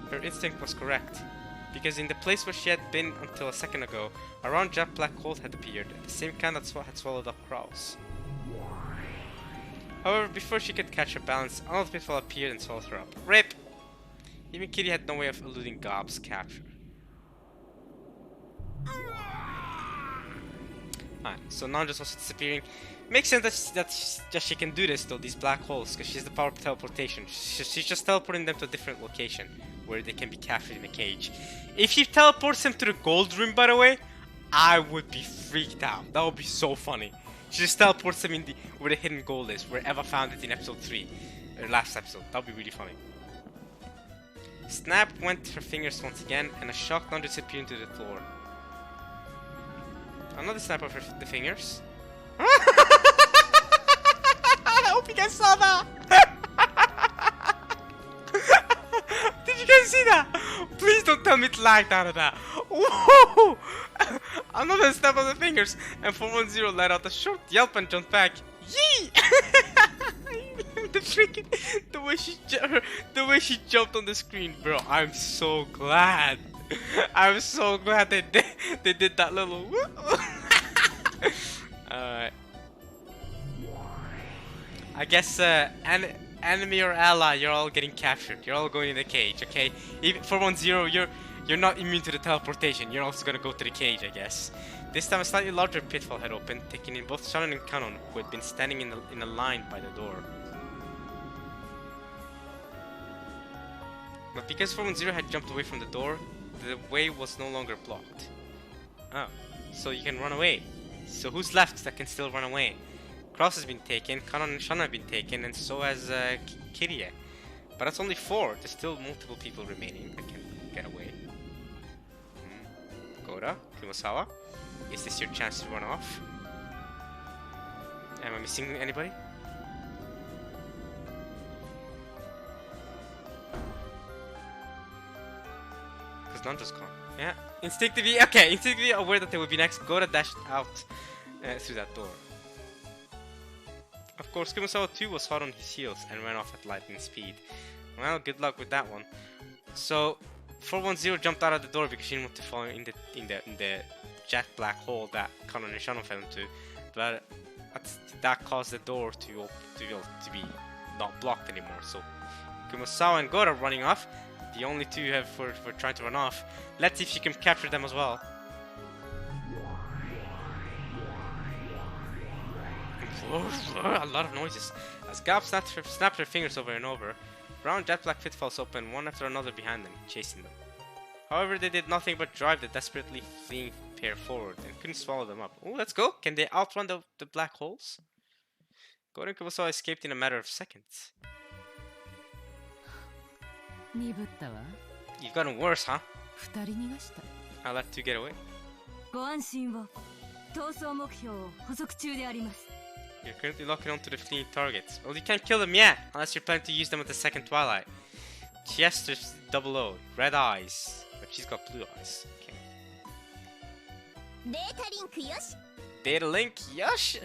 S1: Her instinct was correct, because in the place where she had been until a second ago, a round jet black hole had appeared, the same kind that had swallowed up crows. However, before she could catch her balance, another pitfall appeared and swallowed her up. RIP! Even Kitty had no way of eluding Gaap's capture. Alright, so Nandra's also disappearing. Makes sense that she can do this though, these black holes, because she has the power of teleportation. She's just teleporting them to a different location, where they can be captured in a cage. If she teleports them to the gold room, by the way, I would be freaked out. That would be so funny. She just teleports them in where the hidden gold is, where Eva found it in episode 3, or last episode. That would be really funny. Snap went her fingers once again, and a shocked Nandra disappeared into the floor. Another snap of the fingers. I hope you guys saw that! Did you guys see that? Please don't tell me it lagged out of that. Whoa! Another snap of the fingers, and 410 let out a short yelp and jumped back. Yee! the way she jumped on the screen, bro. I'm so glad. I'm so glad they did that little. Alright. I guess enemy or ally, you're all getting captured. You're all going in the cage, okay? Even 410, you're not immune to the teleportation. You're also gonna go to the cage, I guess. This time a slightly larger pitfall had opened, taking in both Shannon and Kanon, who had been standing in a line by the door. But because 410 had jumped away from the door, the way was no longer blocked. Oh, so you can run away. So who's left that can still run away? Cross has been taken, Kanon and Shannon have been taken, and so has Kiria. But that's only 4. There's still multiple people remaining that can get away. Gora, Kumasawa, is this your chance to run off? Am I missing anybody? Because Nandra's gone. Yeah, instinctively aware that they would be next, Gora dashed out through that door. Of course, Kumasawa too was hot on his heels and ran off at lightning speed. Well, good luck with that one. So 410 jumped out of the door because she didn't want to fall in the jet black hole that Kanon and Shannon fell into. But that caused the door to be not blocked anymore. So Kumasawa and Gora running off. The only two were trying to run off. Let's see if she can capture them as well. A lot of noises. As Gaap snapped her fingers over and over, brown jet black pitfalls opened one after another behind them, chasing them. However, they did nothing but drive the desperately fleeing pair forward and couldn't swallow them up. Oh, let's go! Can they outrun the black holes? Gora and Kumasawa escaped in a matter of seconds. You've gotten worse, huh? I let 2 get away.
S5: ご安心を。逃走目標を捕捉中であります。
S1: You're currently locking onto the fleeing targets. Well, you can't kill them yet, unless you're planning to use them at the second twilight. Chester's 00, red eyes, but she's got blue eyes. Okay.
S4: Data link よし。
S1: Data link, yosh!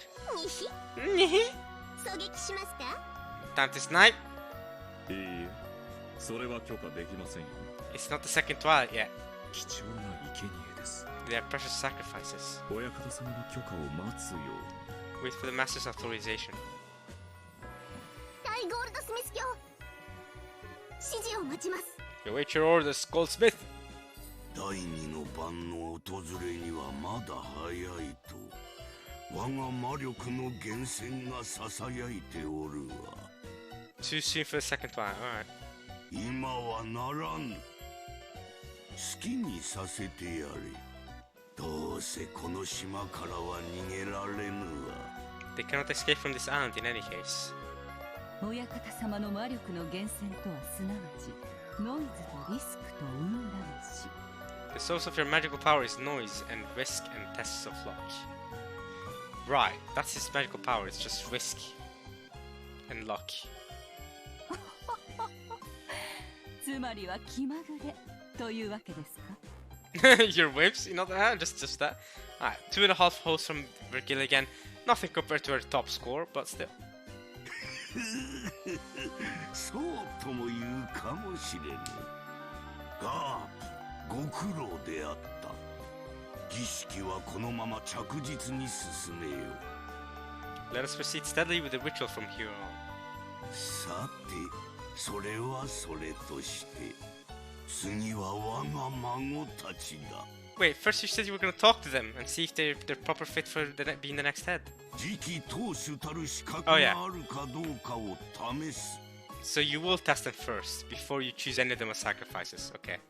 S4: にひ。 狙撃しますか？
S1: Time to snipe.
S3: いいえ、それは許可できませんよ。
S1: It's not the second twilight yet.
S3: 貴重な生贄です。
S1: They are precious sacrifices.
S3: 親方様の許可を待つよう。
S1: Wait for the master's authorization.
S4: 大ゴールドスミス卿、指示を待ちます。
S1: You wait your orders, Goldsmith.
S2: 第二の晩の訪れにはまだ早いと我が魔力の源泉がささやいておるわ。
S1: Too soon for the second one. Alright.
S2: 今はならぬ。好きにさせてやれ。どうせこの島からは逃げられぬわ。
S1: They cannot escape from this island in any case.
S5: 親方様の魔力の源泉とはすなわちノイズとリスクと運試し。
S1: The source of your magical power is noise and risk and tests of luck. Right, that's his magical power, it's just risk and luck.
S5: つまりは気まぐれというわけですか？
S1: Your whips, you know that? Just that. Alright, 2.5 hosts from Virgil again. Nothing compared to her top score, but still.
S2: そうとも言うかもしれぬ。ガープ、ご苦労であった。儀式はこのまま着実に進めよう。
S1: Let us proceed steadily with the ritual from here on.
S2: さて、それはそれとして、次は我が孫たちだ。
S1: Wait, first you said you were gonna talk to them and see if they're proper fit for being the next head.
S2: 次期当主たる資格があるかどうかを試す。
S1: So you will test them first before you choose any of them as sacrifices, okay?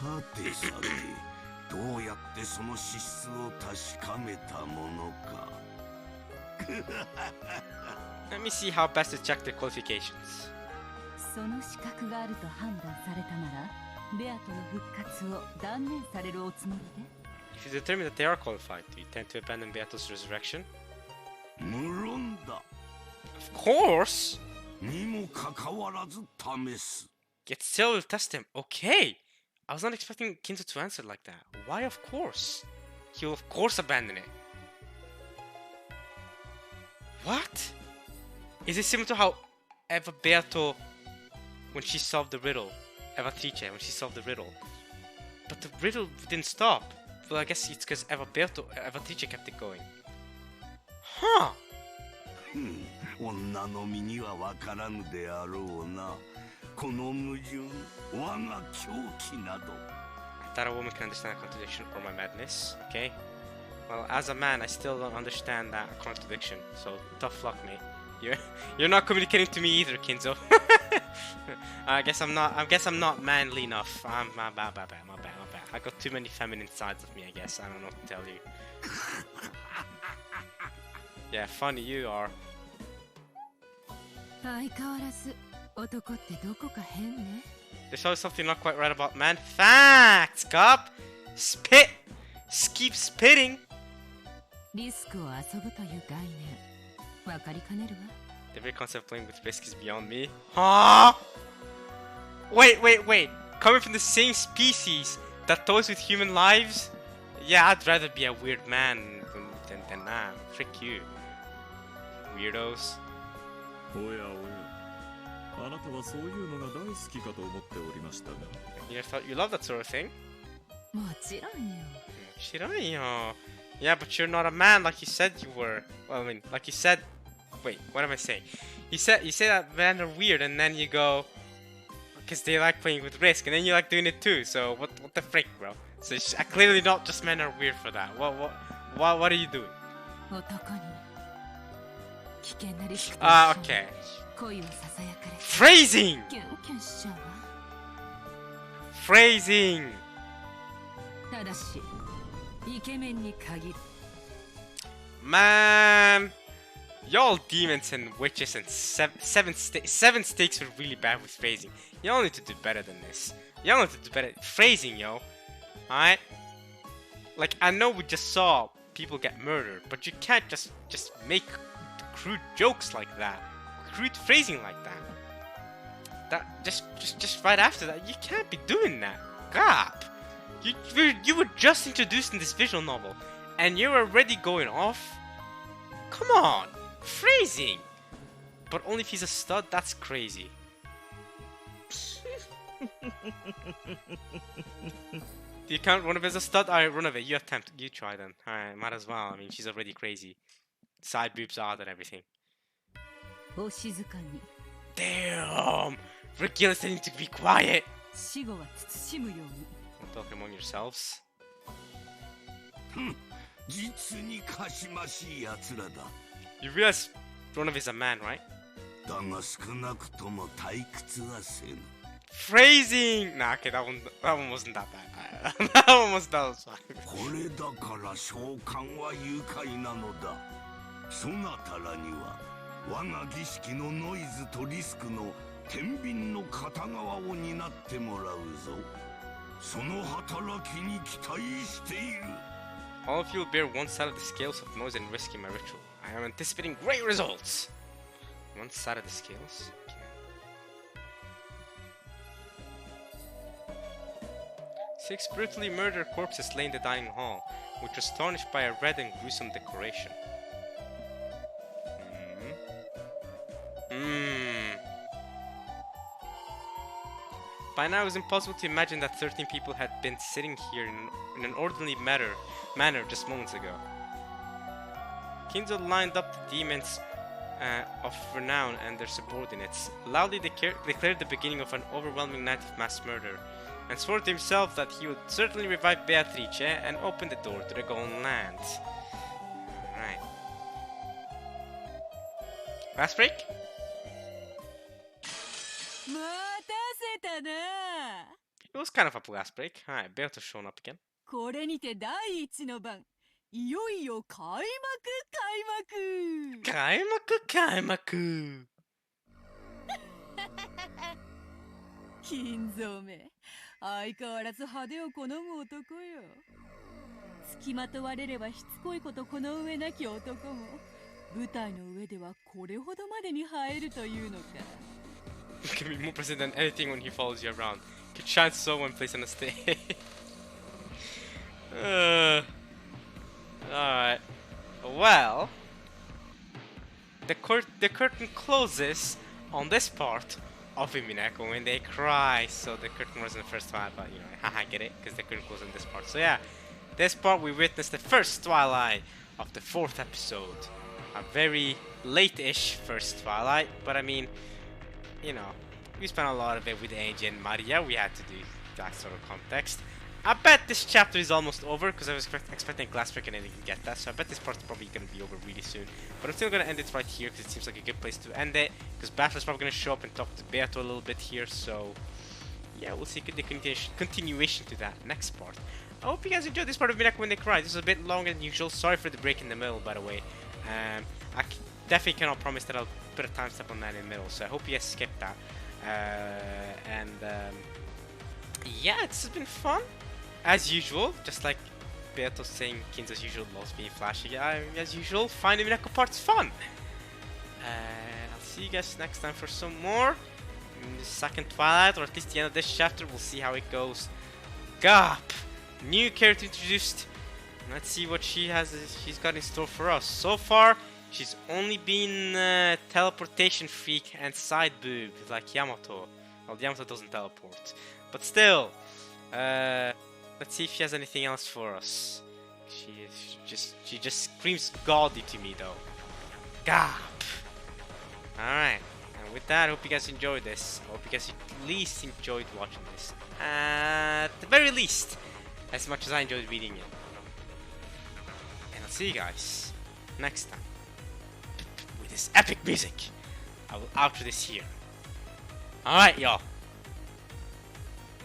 S2: はてさて、どうやってその資質を確かめたものか。
S1: Let me see how best to check their qualifications.
S5: その資格があると判断されたなら、ベアトの復活を断念されるおつもりで？
S1: If you determine that they are qualified, do you tend to abandon Beato's resurrection?
S2: 無論だ。
S1: Of course!
S2: にもかかわらず試す。
S1: Yet still will test him. Okay! I was not expecting Kinzo to answer like that. Why of course? He will of course abandon it. What? Is it similar to how Eva Beato, when she solved the riddle, Eva Trice, when she solved the riddle, but the riddle didn't stop? Well, I guess it's because Eva Trice kept it going. Huh!
S2: 女の身にはわからぬであろうな。この矛盾、我が狂気など。
S1: That a woman can understand a contradiction or my madness, okay? Well, as a man, I still don't understand that contradiction, so tough luck, mate. You're not communicating to me either, Kinzo. I guess I'm not manly enough. My bad. I got too many feminine sides of me, I guess. I don't know what to tell you. Yeah, funny you are.
S6: 相変わらず男ってどこか変ね。
S1: There's always something not quite right about man. Facts, Gaap! Spit! Keep spitting!
S6: リスクを遊ぶという概念、わかりかねるわ。
S1: The very concept of playing with risk is beyond me. Huh? Wait. Coming from the same species that toys with human lives? Yeah, I'd rather be a weird man than that. Frick you. Weirdos.
S3: おやおや、あなたはそういうのが大好きかと思っておりましたが。
S1: You thought you love that sort of thing?
S6: もちろんよ。
S1: Shirayo. Yeah, but you're not a man like you said you were. Well, I mean, like you said. Wait, what am I saying? You say that men are weird, and then you go because they like playing with risk, and then you like doing it too. So what the frick, bro? So clearly not just men are weird for that. What are you doing?
S6: 男に危険なリスクと
S1: Okay.
S6: 恋をささやかれ
S1: Phrasing.
S6: キュンキュンしちゃうわ。
S1: Phrasing.
S6: ただしイケメンに限る。
S1: Man, y'all demons and witches and seven stakes were really bad with phrasing. Y'all need to do better than this. Y'all need to do better phrasing, yo. Alright? Like, I know we just saw people get murdered, but you can't just make crude jokes like that. Crude phrasing like that. That just right after that, you can't be doing that. Gaap! You were just introduced in this visual novel, and you're already going off? Come on! Phrasing! But only if he's a stud, that's crazy. Do you count Runabe as a stud? Alright, Runabe, you attempt. You try then. Alright, might as well. I mean, she's already crazy. side boobs out and everything.
S5: お静かに
S1: Damn! Ricky is telling you to be quiet!
S5: 死後は慎むように
S1: Don't talk among yourselves.
S2: 実にかしましい奴らだ。
S1: You realize one of is a man, right?
S2: だが少なくとも退屈はせぬ。
S1: Phrasing! Nah, okay, that one wasn't that bad. That one was fine.
S2: これだから召喚は愉快なのだ。そなたらには我が儀式のノイズとリスクの天秤の片側を担ってもらうぞ。その働きに期待している。
S1: All of you will bear one side of the scales of noise and risk in my ritual. I am anticipating great results! One side of the scales? Okay. 6 brutally murdered corpses lay in the dining hall, which was tarnished by a red and gruesome decoration. By now it was impossible to imagine that 13 people had been sitting here in an orderly manner just moments ago. Kinzo lined up the demons of renown and their subordinates, loudly declared the beginning of an overwhelming night of mass murder, and swore to himself that he would certainly revive Beatrice and open the door to the Golden Land. Alright. Last break?
S5: 待たせたな
S1: It was kind of a last break. Alright, Beato's shown up again.
S5: これにて第一の番いよいよ開幕
S1: 開幕
S5: 金蔵め相変わらず派手を好む男よ付きまとわれればしつこいことこの上なき男も舞台の上ではこれほどまでに映えるというのか
S1: He can be more present than anything when he follows you around. He can chant so when placed on the stage. Alright. Well, the curtain closes on this part of Umineko when they cry. So the curtain was in the first twilight, but you know, haha, get it? Because the curtain closed in this part. So yeah, this part we witnessed the first twilight of the 4th episode. A very late-ish first twilight, but I mean, you know, we spent a lot of it with Angie and Maria. We had to do that sort of context. I bet this chapter is almost over because I was expecting glass break and I didn't get that. So I bet this part's probably going to be over really soon. But I'm still going to end it right here because it seems like a good place to end it. Because Battle's probably going to show up and talk to Beato a little bit here. So yeah, we'll see the continuation to that next part. I hope you guys enjoyed this part of Umineko when they cry. This is a bit longer than usual. Sorry for the break in the middle, by the way. I definitely cannot promise that I'll put a timestamp on that in the middle. So I hope you guys skip that. Yeah, this has been fun. As usual, just like Beato saying Kinzo's usual loves being flashy. As usual, find Umineko parts fun. I'll see you guys next time for some more. In the second Twilight, or at least the end of this chapter, we'll see how it goes. Gaap! New character introduced. Let's see what she's got in store for us. So far, she's only been teleportation freak and side boob, like Yamato. Well, Yamato doesn't teleport. But still, let's see if she has anything else for us. She just screams gaudy to me though. Gaap! Alright, and with that, I hope you guys enjoyed this. I hope you guys at least enjoyed watching this. At the very least, as much as I enjoyed reading it. And I'll see you guys next time with this epic music. I will outro this here. Alright, y'all.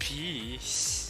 S1: Peace.